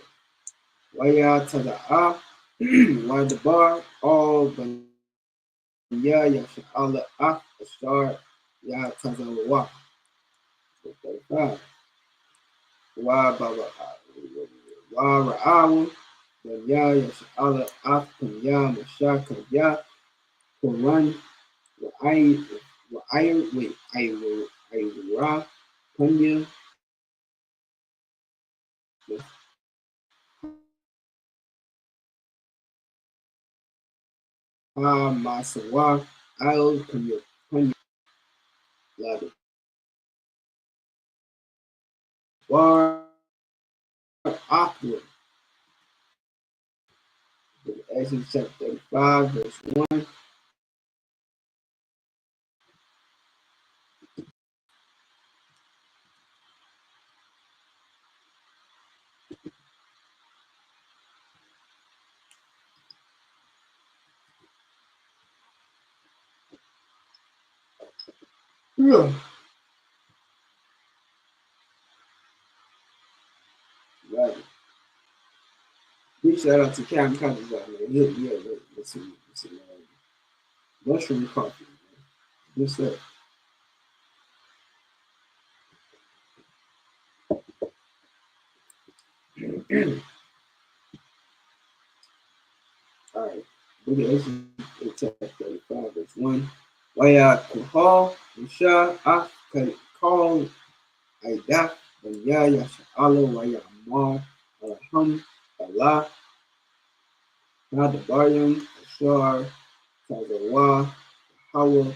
Waya Taza Ah, Wadabar, All Banya Yasha'ala Ak, Ashar, Ya Taza Wa, 35. Wa Baba, Wa Ra'awu, Banya Yasha'ala Ak, Kanya, Mashaka, Ya, Quran, Ra, Kanya, Masawa, Al, Kanya, Lada, War, Aqua, Exodus chapter 35, verse 1. Yeah. Right. Big shout out to Cam Cousins out there. Yeah, listen, mushroom coffee, man. Good stuff. All right. Look at Exodus chapter 35, verse 1. Waya Kuhal, Musha, Ak, Call, Aidak, Banya, Yasha'ala, Waya Amar, Alham, Allah, Nadabaryam, Ashar, Tazawa, Hawa,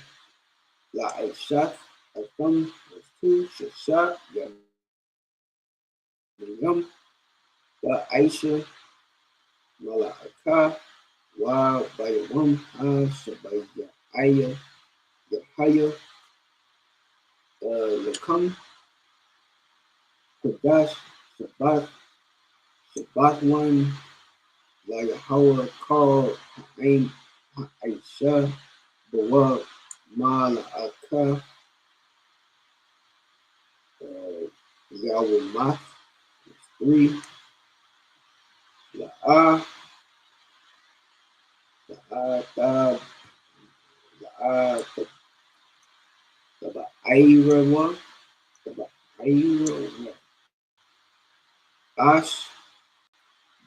La Aishat, Atham, verse 2, Shashat, Yam, La Aisha, Mala'aka, Wa Bayawam, Ha, Shabaya, Aya, Yahaya, Yakam, Kodash, Shabbat 1, La Yahweh, Call, Ha'ain, Ha'aisha, Bawa, Mala'aka, Yahweh Math, 3, La'ah, La'ah, Ira 1, Ira 1, Ash,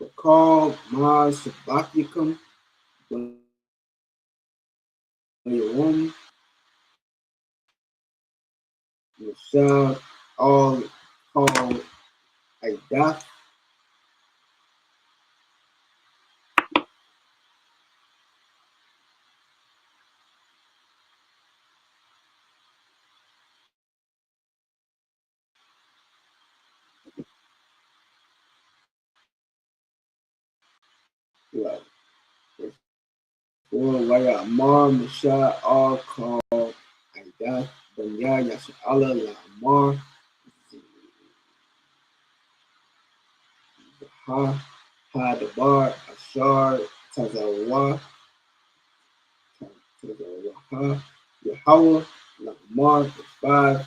Bakal, Maz, Shabbatikam, Bayawam, Michelle, all called Aidath, like, or Waya Amar, Michelle, all called Aidath, Banya, Yasha'ala, La Amar, Ha, Hadabar, Ashar, Tazawa, Tazawaha, Yahweh, La Amar, 5,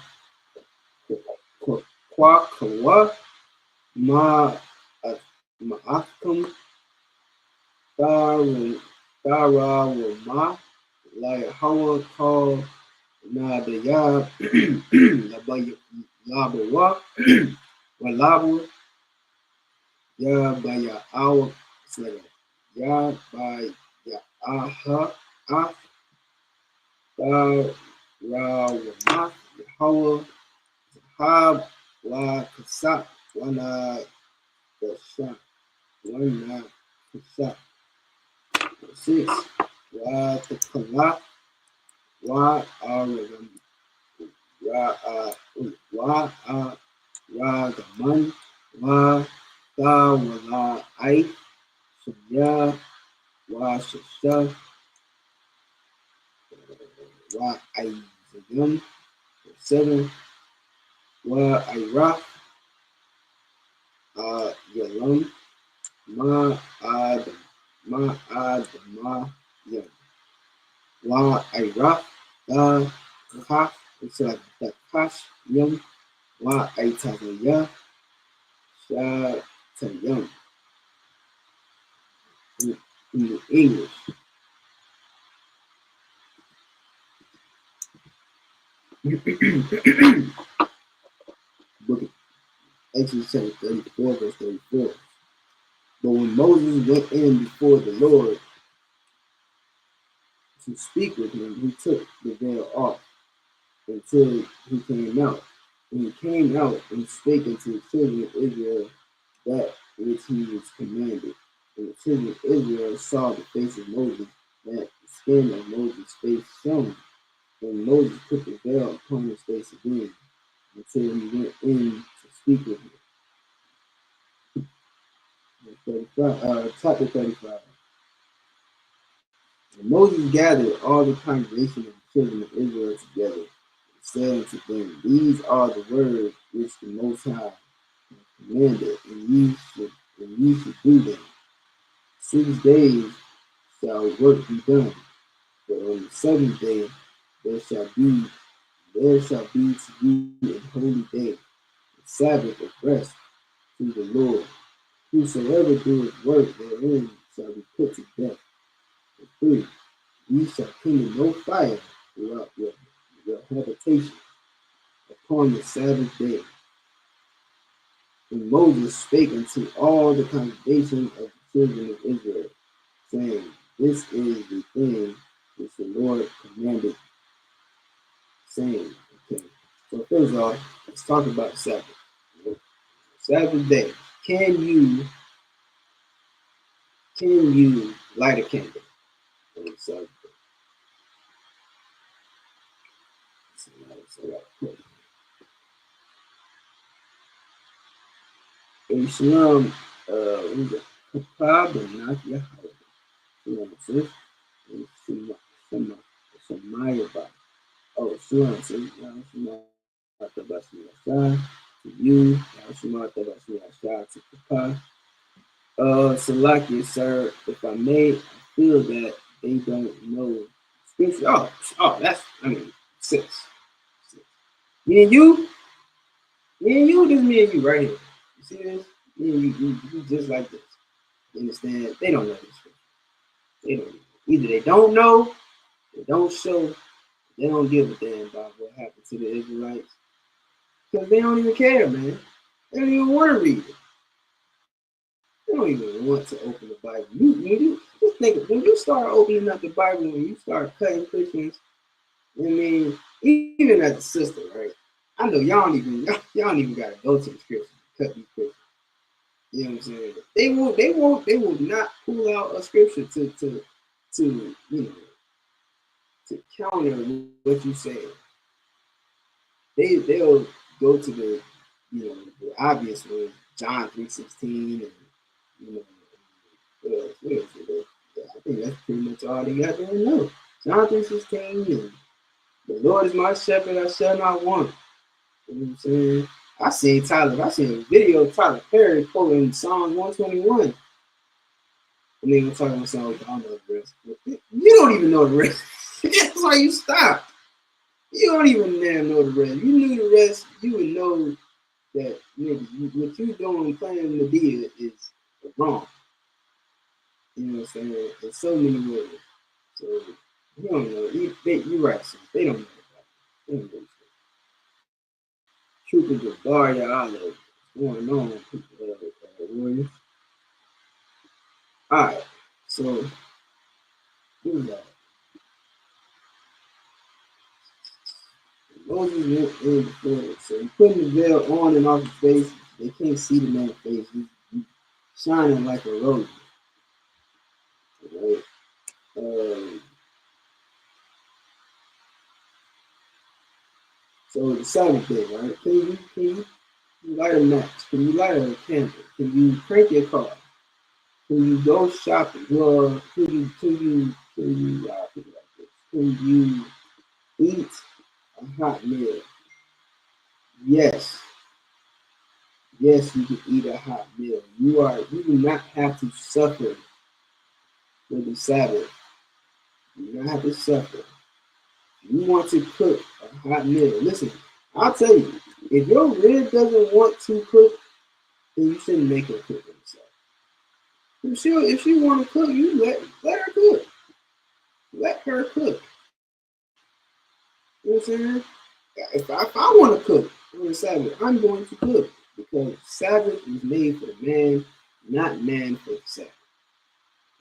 Kwakawa, Ma'akam, Dara Wama, La Yahweh called Nadayab, Labawa, Walabu, Ya Baya Awa, Ya Baya Aha, Ah, Dara Wama, Yahweh, Hab, La Kasa, Wana the shot. Wana the shot. 6. Wa the kala. Wa ra the man. Wa da wala I. Shaya. Wa shasha. Wa I zayum. 7. Wa ira. Yalam. Ma yam. Wa ira. Ha. It's like the kash yum. Wa aitaya. Sha tayum. In the English. Book of Exodus chapter 34, verse 34. But when Moses went in before the Lord to speak with him, he took the veil off until he came out. And he came out and spake unto the children of Israel that which he was commanded. And the children of Israel saw the face of Moses, that the skin of Moses' face shone. And Moses put the veil upon his face again until he went in to speak with him. 35. And Moses gathered all the congregation of the children of Israel together and said unto them, These are the words which the Most High commanded, and ye should do them. 6 days shall work be done, but on the 7th day there shall be to you a holy day, a Sabbath of rest to the Lord. Whosoever doeth work therein shall be put to death. 3. Ye shall kindle no fire throughout your habitation upon the Sabbath day. And Moses spake unto all the congregation of the children of Israel, saying, This is the thing which the Lord commanded, saying. Okay. So first off, let's talk about Sabbath. Sabbath day. Can you light a candle on Sabbath day? SHALAM, but not Yahweh. You know what I'm saying? Shemayaba. Oh, SHALAM says, to you, to Papa. Salaki, sir, if I may, I feel that they don't know scripture. That's, 6. Me and you, this me and you right here. You see this? Me and you just like this. You understand? They don't know this scripture. They don't. Either they don't know, they don't show, they don't give a damn about what happened to the Israelites. Because they don't even care, man. They don't even want to read it. They don't even want to open the Bible. You just think, when you start opening up the Bible, when you start cutting Christians, even as a sister, right? I know y'all don't even gotta go to the scriptures to cut these Christians. You know what I'm saying? They will not pull out a scripture to counter what you say. They'll go to the the obvious one, John 3:16, and what else? I think that's pretty much all they got there to know. John 3:16, and the Lord is my shepherd, I shall not want. You know what I'm saying? I seen a video of Tyler Perry quoting Psalm 121. And then we're talking about something, I don't know the rest. You don't even know the rest. That's why you stop. You don't even know the rest. You knew the rest, you would know that what you doing claiming to be is wrong. You know what I'm saying? In so many ways. So you don't know. You're right. So they don't know about it. They don't know. Truth is a bar, y'all. What's going on, warriors? All right. So here's that. Moses went in before it. So he putting the veil on and off his face. They can't see the man's face. He's shining like a rose. Right? So the Sabbath day, right? Can you light a match? Can you light a candle? Can you crank your car? Can you go shopping? Well, can you put it like this? Can you eat a hot meal? Yes. Yes, you can eat a hot meal. You do not have to suffer for the Sabbath. You do not have to suffer. You want to cook a hot meal. Listen, I'll tell you, if your rib doesn't want to cook, then you shouldn't make her cook herself. If she want to cook, you let her cook. Let her cook. You know what I'm saying? If I want to cook on the Sabbath, I'm going to cook because Sabbath is made for the man, not man for the Sabbath.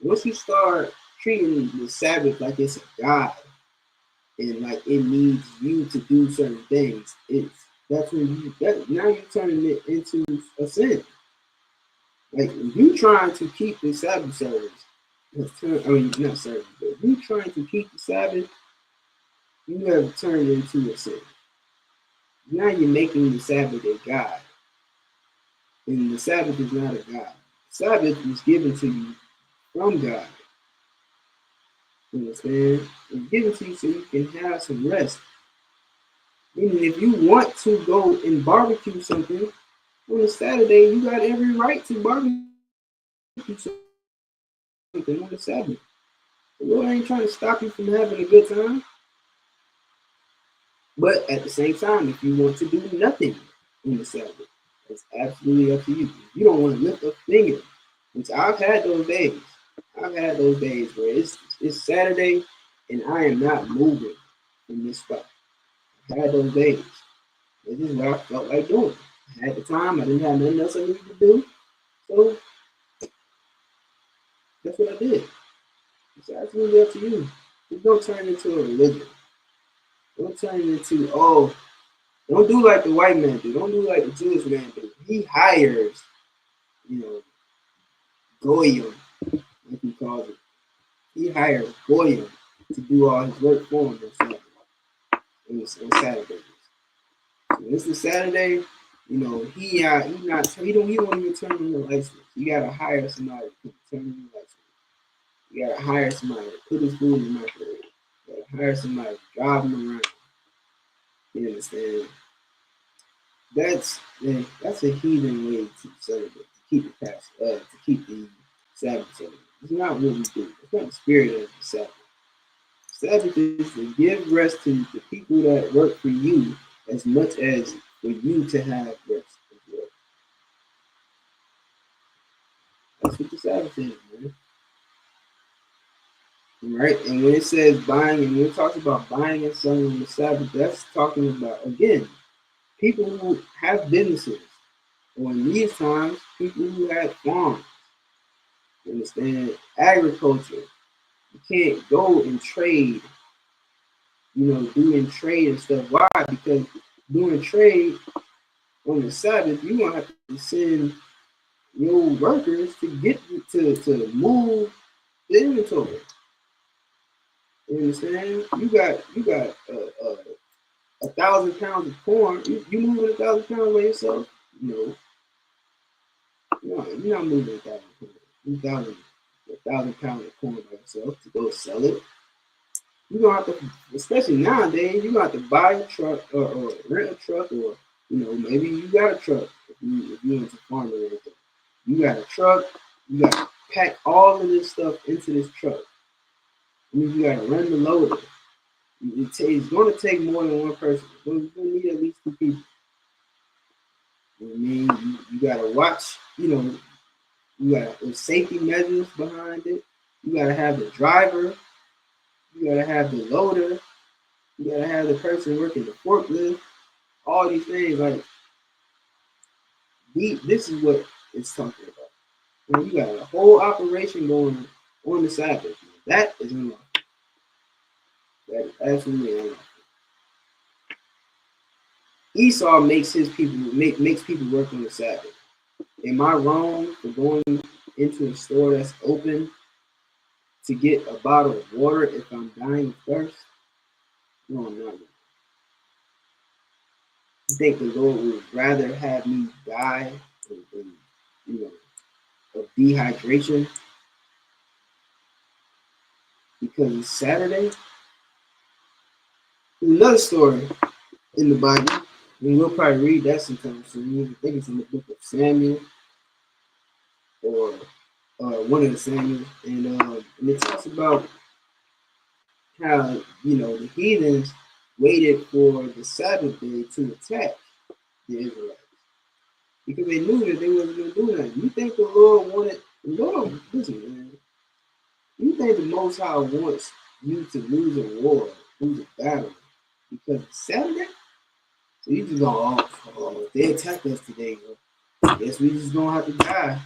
Once you start treating the Sabbath like it's a god and like it needs you to do certain things, now you're turning it into a sin. Like if you trying to keep the Sabbath service, not service, but if you trying to keep the Sabbath, you have turned into a sin. Now you're making the Sabbath a god. And the Sabbath is not a god. Sabbath was given to you from God. You understand? It's given to you so you can have some rest. Meaning if you want to go and barbecue something on a Saturday, you got every right to barbecue something on the Sabbath. The Lord ain't trying to stop you from having a good time. But at the same time, if you want to do nothing on the Sabbath, it's absolutely up to you. If you don't want to lift a finger, which I've had those days. I've had those days where it's Saturday and I am not moving from this spot. I've had those days. This is what I felt like doing. I had the time. I didn't have nothing else I needed to do. So that's what I did. It's absolutely up to you. Just don't turn it into a religion. Don't turn it into, don't do like the white man do. Don't do like the Jewish man do. He hires, Goyim, like he calls it. He hires Goyim to do all his work for him on Saturdays. So this is Saturday, he won't even turn on the light switch. You gotta hire somebody to turn on the light switch. You gotta hire somebody to put his food in the microwave. You gotta hire somebody to drive him around. You understand? That's a heathen way to celebrate, to keep the Sabbath celebrated. It's not what we do. It's not the spirit of the Sabbath. Sabbath is to give rest to the people that work for you as much as for you to have rest as well. That's what the Sabbath is, man. Right? And when it says buying, and when it talks about buying and selling on the Sabbath, that's talking about, again, people who have businesses, or in these times, people who have farms. You understand? Agriculture. You can't go and trade, doing trade and stuff. Why? Because doing trade on the Sabbath, you're gonna have to send your workers to get to move the inventory. You understand? You got 1,000 pounds of corn. You moving 1,000 pounds by yourself? No, you're not moving 1,000 pounds of corn by yourself to go sell it. You're gonna have to, especially nowadays, you're gonna have to buy a truck or rent a truck, or maybe you got a truck if you're into farming or anything. You got a truck, you got to pack all of this stuff into this truck. You got to run the loader. It's going to take more than one person. You're going to need at least 2 people. You know what I mean? You got to watch, you got the safety measures behind it. You got to have the driver. You got to have the loader. You got to have the person working the forklift. All these things, like, this is what it's talking about. You got a whole operation going on the Sabbath. That is unlawful. That is absolutely unlawful. Esau makes people work on the Sabbath. Am I wrong for going into a store that's open to get a bottle of water if I'm dying of thirst? No, I'm not. You think the Lord would rather have me die of dehydration because it's Saturday? There's another story in the Bible, and we'll probably read that sometime soon. I think it's in the book of Samuel or one of the Samuels, and it talks about how the heathens waited for the Sabbath day to attack the Israelites because they knew that they wasn't going to do nothing. You think the Lord wanted the Lord? Listen, man. You think the Most High wants you to lose a war, lose a battle because it's Saturday? So you just go, oh, if they attack us today, I guess we just gonna have to die.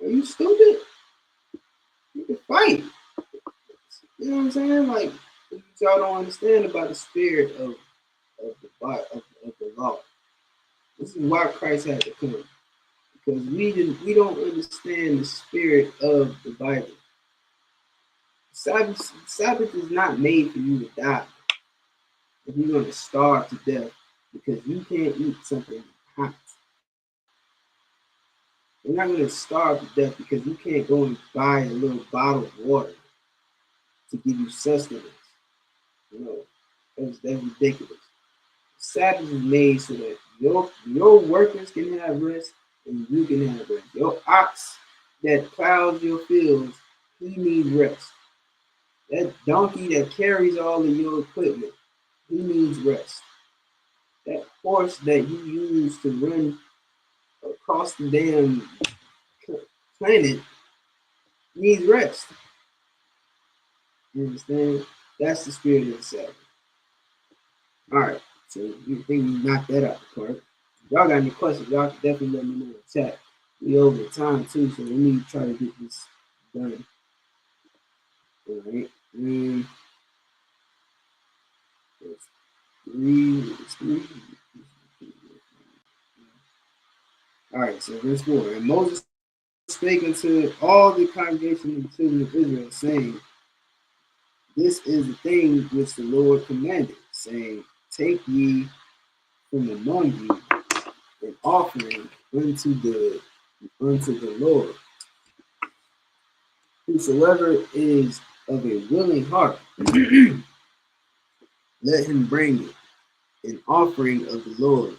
Are you stupid? You can fight. You know what I'm saying? Like, y'all don't understand about the spirit of the law. This is why Christ had to come, because we don't understand the spirit of the Bible. Sabbath is not made for you to die. If you're going to starve to death because you can't eat something hot. You're not going to starve to death because you can't go and buy a little bottle of water to give you sustenance. That's ridiculous. Sabbath is made so that your workers can have rest and you can have rest. Your ox that plows your fields, he needs rest. That donkey that carries all of your equipment, he needs rest. That horse that you use to run across the damn planet needs rest. You understand? That's the spirit of the Sabbath. All right. So you think we knocked that out the park. If y'all got any questions, y'all can definitely let me know in the chat. We over time too, so let me try to get this done. All right. Three. All right, so verse 4. And Moses spake unto all the congregation of the children of Israel, saying, this is the thing which the Lord commanded, saying, take ye from among you an offering unto the Lord. Whosoever is of a willing heart, let him bring it, an offering of the Lord,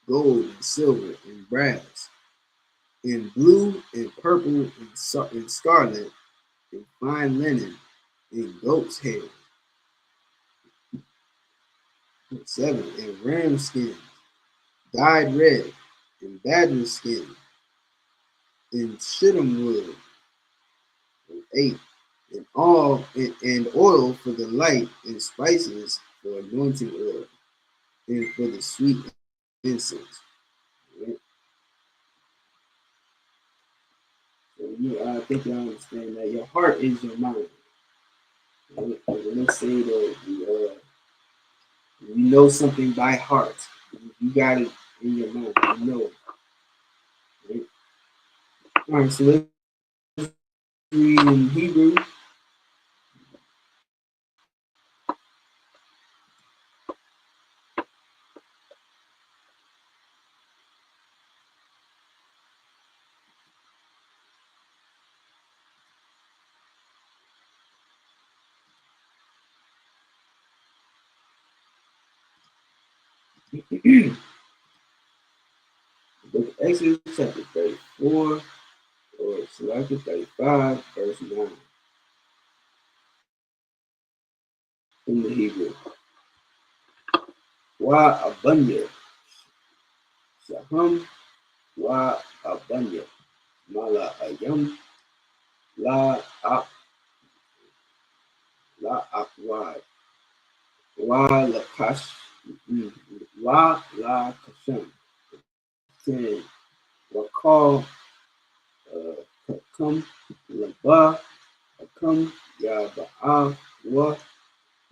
gold and silver and brass, and blue and purple and scarlet, and fine linen, and goat's hair. 7. And ram skin, dyed red, and badger skin, and shittim wood. 8. And oil for the light, and spices for anointing oil, and for the sweet incense. Right? So I think you understand that your heart is your mind. Right? Let's say that you know something by heart. You got it in your mind. You know it. Right? All right, so let's read in Hebrew. Book of Exodus chapter 34, or chapter 35, verse 9. In the Hebrew. Wa abanya. Shaham wa abanya. Mala ayam. La akwad. Wa la kash. Wa la kasham. 10. Wa call. Come. Laba. Come. Ya ba'a. Wa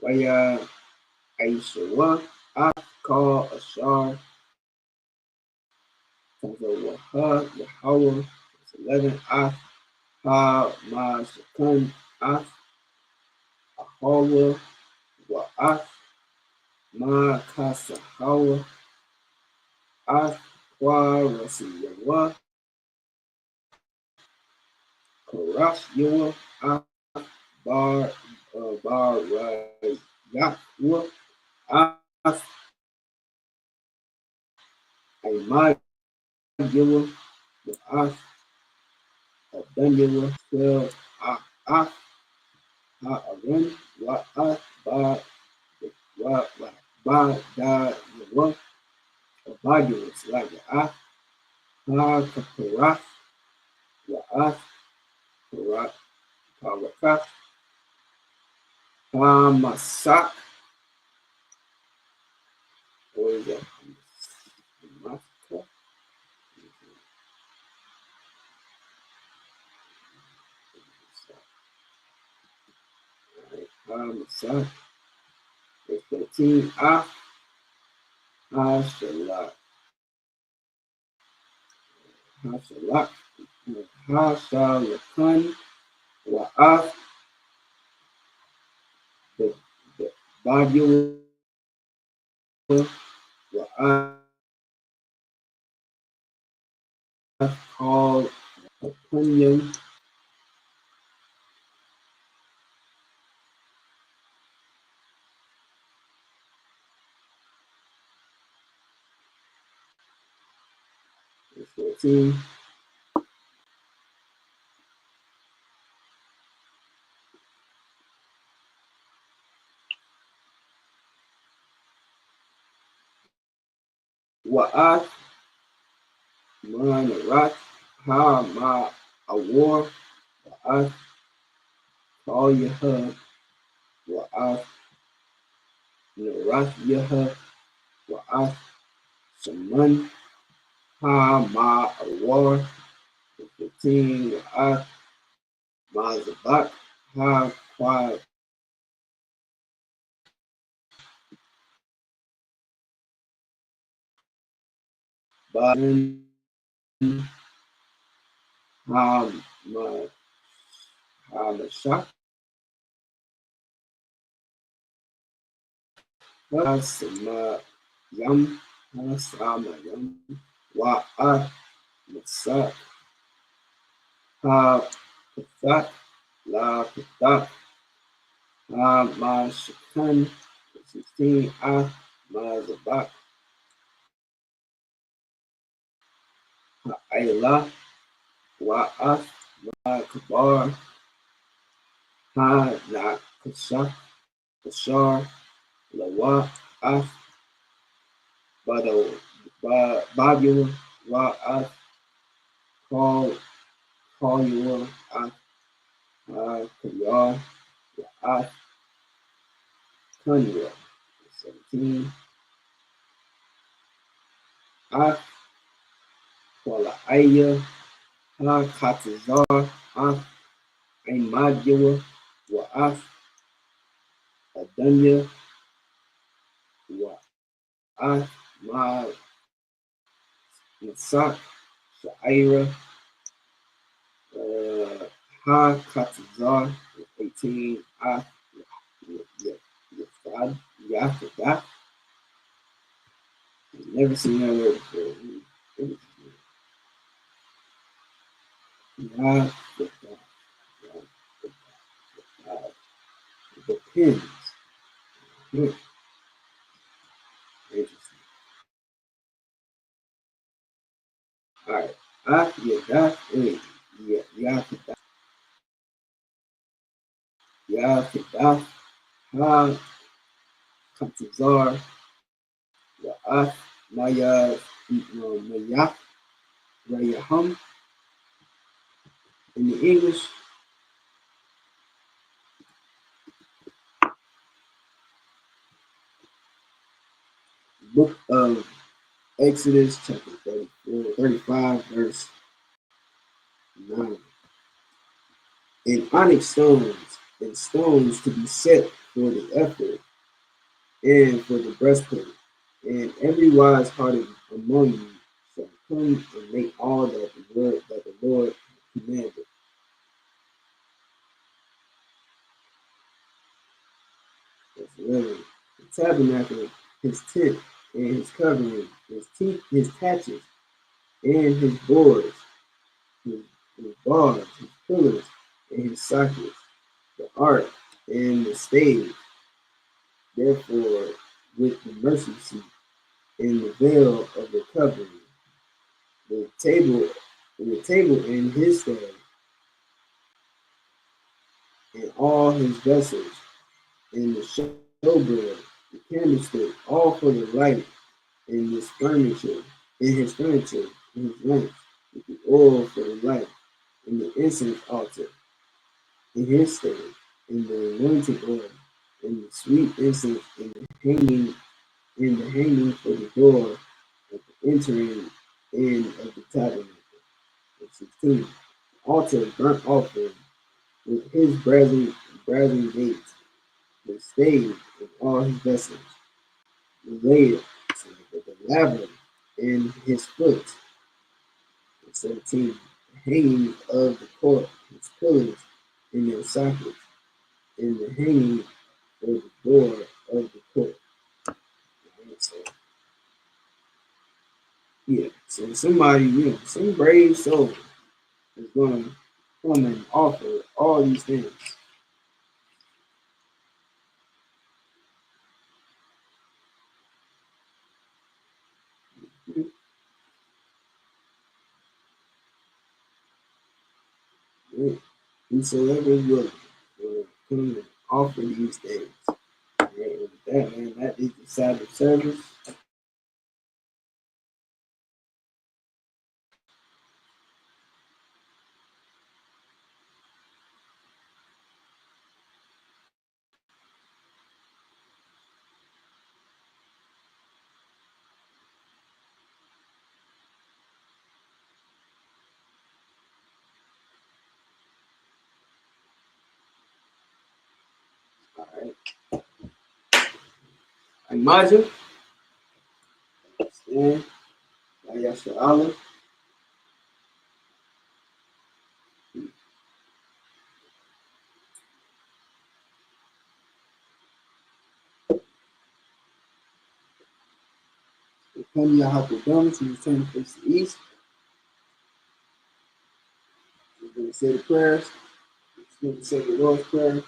ya aishawa. Call ashar. Kazawaha, Yahweh, 11, Ha, Ma, Shakun, Ahawa, Wa'af, Ma, Kasa, Hawa, Kwa, Rasi, Yawa, Karash, Yawa, Bar, Bar, Yahwa, Imad, Yawa, Wa'af, Adan, Yawa, 12, Ha'aran, Wa'af, Ba, Da, Yawa, Abadus, like Ha, Kaparaf, Wa'af, Parak, Parakaf, Masak, or is that Maska? Masak, 13, Shalak, Shalak, Shalakan, Wa'af, the Babu, Wa'af, called Punyan, 14, Wa'af, Manarat, Ma, Awar, Wa'af, Call Yaha, Wa'af, Narat Yaha, Wa'af, Shaman, Ma, Awar, 15, Wa'af, Ma, Zabak, Kwa, Badan, Ma, Mashak, Sama, Yam, Sama, Yam, Wa'af, Masak, Pathak, La, Pathak, Ma, Shakan, 16, Ma, Zabak, Ayla, Wa'af, Ma, Kabar, Na, Kashar, Lawa'af, Babu, Wa'af, Call you Kayar, Wa'af, Kanya, 17, Af, Kuala Aya, Katazar, Af, Aimadyawa, Wa'af, Adanya, Wa'af, Masak, Sha'ira, Katazar, 18, Af, Yafad, never seen that word before. Depends. Interesting. All right. Yafad, Ha, Katazar, Wa'af, Maya, Maya, Rayaham. In the English, book of Exodus, chapter 34, 35, verse 9. And onyx stones, and stones to be set for the ephod and for the breastplate, and every wise hearted among you come and make all that the Lord commanded. Verse 11. The tabernacle, his tent, and his covering, his tatches, and his boards, his bars, his pillars, and his sockets, the ark and the stage, therefore with the mercy seat, and the veil of the covering, the table and his stand, and all his vessels, and the showbread, the candlestick, all for the light, and his furniture, and his lamps, with the oil for the light, and the incense altar, and his stand, and the anointing oil, and the sweet incense, and the hanging for the door of the entering in of the tabernacle. Verse 16. The altar of burnt offering with his brazen gates, the stage and all his vessels, the laver, the laver in his foot. Verse 17. The hanging of the court, his pillars in their sockets, and the hanging for the door of the court. So, yeah, so somebody, some brave soul is going to come and offer all these things. Whosoever is willing will come and offer these things. All right, with that, man, that is the Sabbath service. All right. Imagine, stand, YAHANNA. Come YAHANNA, so you turn to face the east. We're going to say the prayers. We're going to say the Lord's Prayer.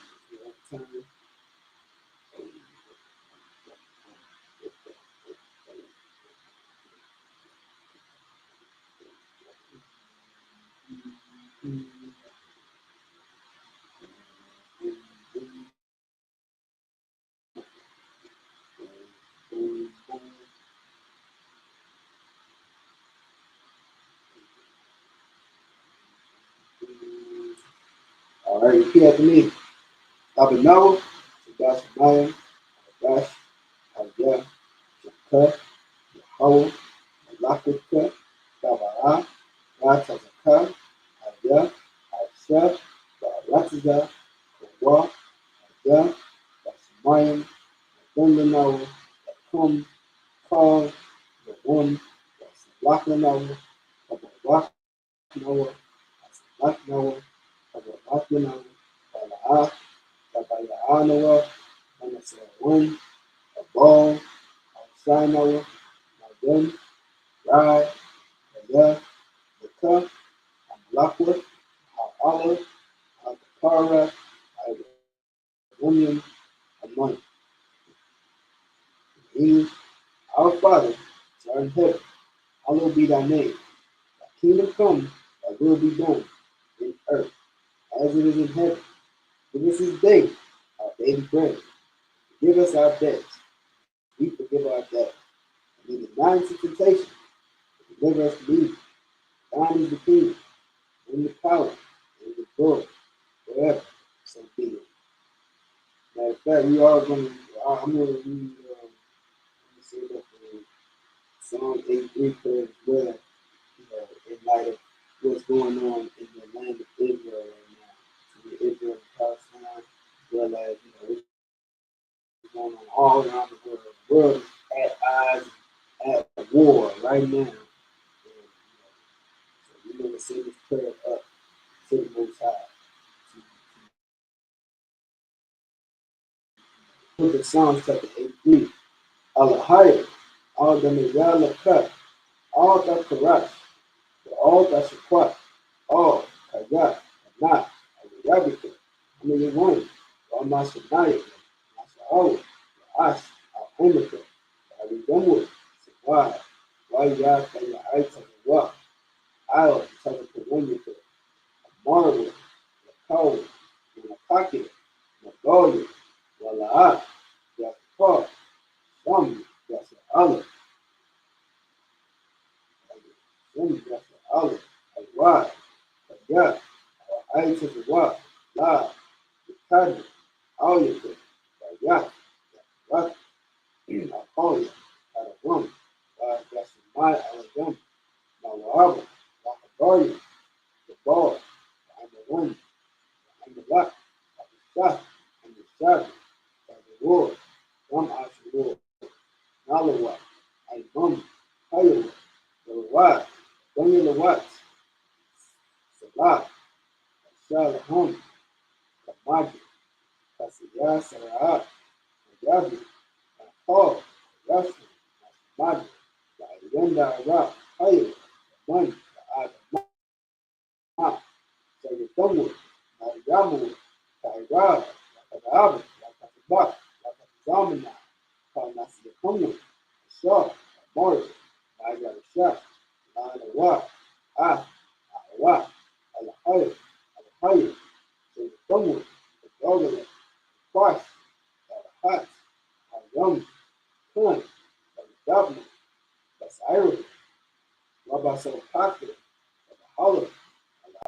All right, repeat after me. Abinawa, Dash Maya, Dash, Aya, Shaka, Yahweh, Malakaka, Dabara, Ratazaka, Aya, Aisha, Baratiza, Kawa, Aya, Dasmayan, Dundanawa, Come, Call, the one, Lakanawa, Lakanawa, Lakanawa, Lakanawa, Bala'a, Tabayanawa, and it's one, a ball, a shinowa, a gun, ride, a left, the cup, a blockwood, a olive, a kara, a woman, a money. English, our Father, which art in heaven, hallowed be thy name. Thy kingdom come, thy will be done, in earth, as it is in heaven. Give us this day our daily bread. Forgive us our debts. We forgive our debts. And lead us not into temptation, but deliver us from evil. Thine is the kingdom, and the power, and the glory, forever. So be it. Matter of fact, we are going to, I'm going to read, let me say that Psalm 83 prayer as well, in light of what's going on in the land of Israel right now. Israel and Palestine, as well as, what's going on all around the world. The world is at odds, at war right now. book of Psalms, chapter 83. Alahaya, all the Mizalakat, all the Karash, all the Shakwat, all Kajat, Not, Rabika, one, all Masanaya, Masao, Ash, Alhamika, Aridamwood, Why? Why y'all say your eyes on the walk? I'll tell it to women to Marvel, the cold, in the pocket, the gold, the laat, the car, some, that's an olive, some, that's an olive, a wide, a gut, our eyes on the walk, la, the cotton, all your things, a yacht, what, a call you, at a woman, that's my Alabama. Now, like a guardian, the ball, and the wind, and the luck, and the shot, and the shadow, and the Lord, one out the Lord, Nalawa, and Mum, Iowa, the Wat, Daniel the Watts, Salah, Shalom, Kamadi, Kasiyah, Sarah, Yabi, and Paul, Yashin, Madi, the Yenda Iraq, Iowa, one, the Adam, so you come with, Mariamu, Kairab, Kadaab, Lakabak, Lakazamina, Kanasi Kamu, Shaw, Morris, Naga Shah, Nanawa, Awa, Alahaya, Alahaya, so you come with, the Dogala, Kwash, Alahat, Ayam, Khan, Dabna, that's Irish, Rabasa Paka, Hollow,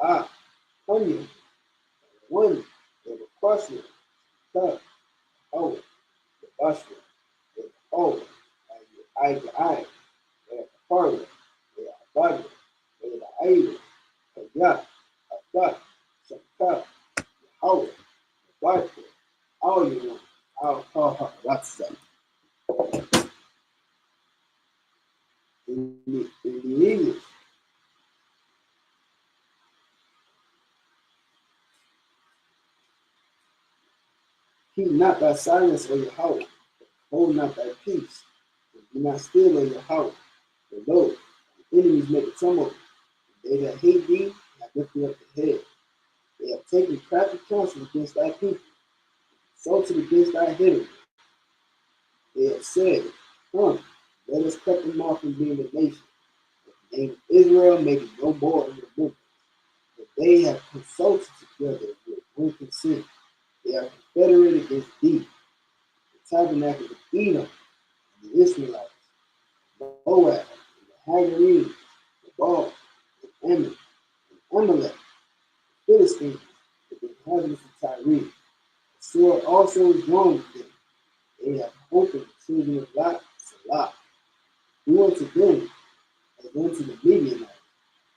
Allah, Honey, one, they were question, tough, oh, the Buster, the oh, and the eye to eye, they are the parlor, they are the body, they are the idol, the yacht, a duck, some cup, the holler, the barker, all you want, I'll call her, that's them. In the English, keep not thy silence or your house, hold not thy peace, and do not steal or your house, for lo, the enemies make a tumult, they that hate thee have lifted up the head. They have taken crafty counsel against thy people, insulted against thy hidden. They have said, come, let us cut them off from being a nation. But the name of Israel may be no more in remembrance. But they have consulted together with one consent. They are confederate against thee, the tabernacle of Edom, and the Israelites, Moab, and the Hagarenes, the Baal, and Ammon, and Amalek, the Philistines, the inhabitants of Tyre. The sword also is drawn with them. They have opened the children of Lot, Salah. Do unto them as unto the Midianites,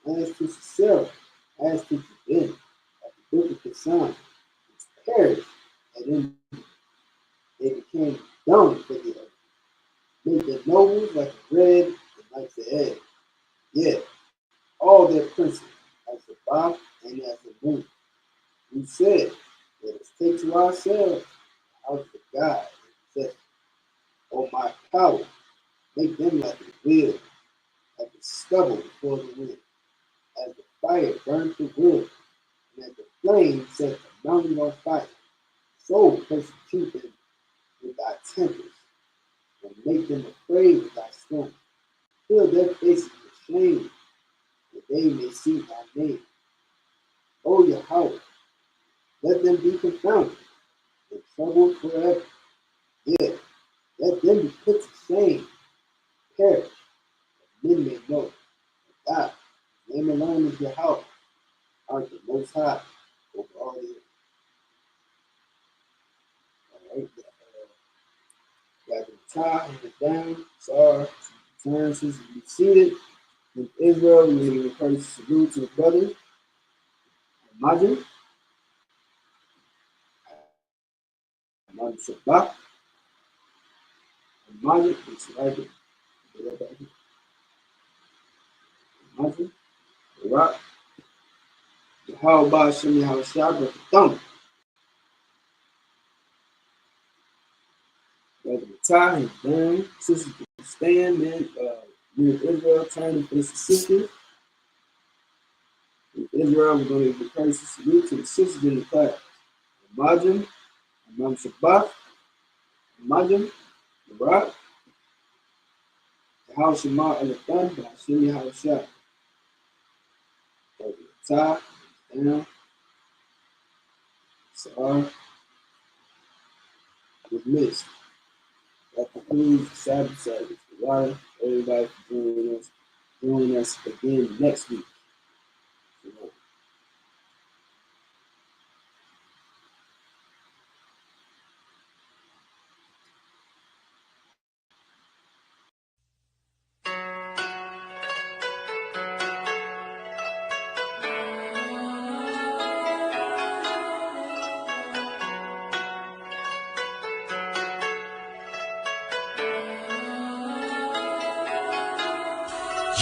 as to Sisera, as to Jabin, at the book of Kassan, which perished at them. They became dung for the earth, made their nobles like the red and like the egg. Yet all their princes, as the Bath and as the moon. We said, let us take to ourselves the house of God and possess it. O my power, make them like the wheel, like the stubble before the wind, as the fire burns the wood, and as the flame sets the mountain on fire. So persecute them with thy tempest, and make them afraid with thy storm. Fill their faces with shame, that they may see thy name. O Yahweh, let them be confounded and troubled forever. Yet, let them be put to shame, perish, that men may know that God, his name alone is Yahweh, art the most high over all the earth. All right, got the tie and the down. Sorry, turns since you seated. In Israel, we need to encourage salute to the brothers. Imagine, Sabbath, imagine, it's right there. Imagine, rock, how about Shimmy Hashab, the thumb. Ty and Darren, sisters can stand, man. Me and Israel trying to face the sisters. With Israel, we're going to give Christ a salute to the sisters in the class. Imagine, Imam Sabbath, Imagine, Barak, the house of Ma and the Thun, the Hashim Yahushua. Ty, Darren, Sa'ar, dismissed. That concludes the Sabbath service. Water, everybody for joining us again next week.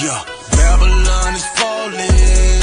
Yeah, Babylon is falling.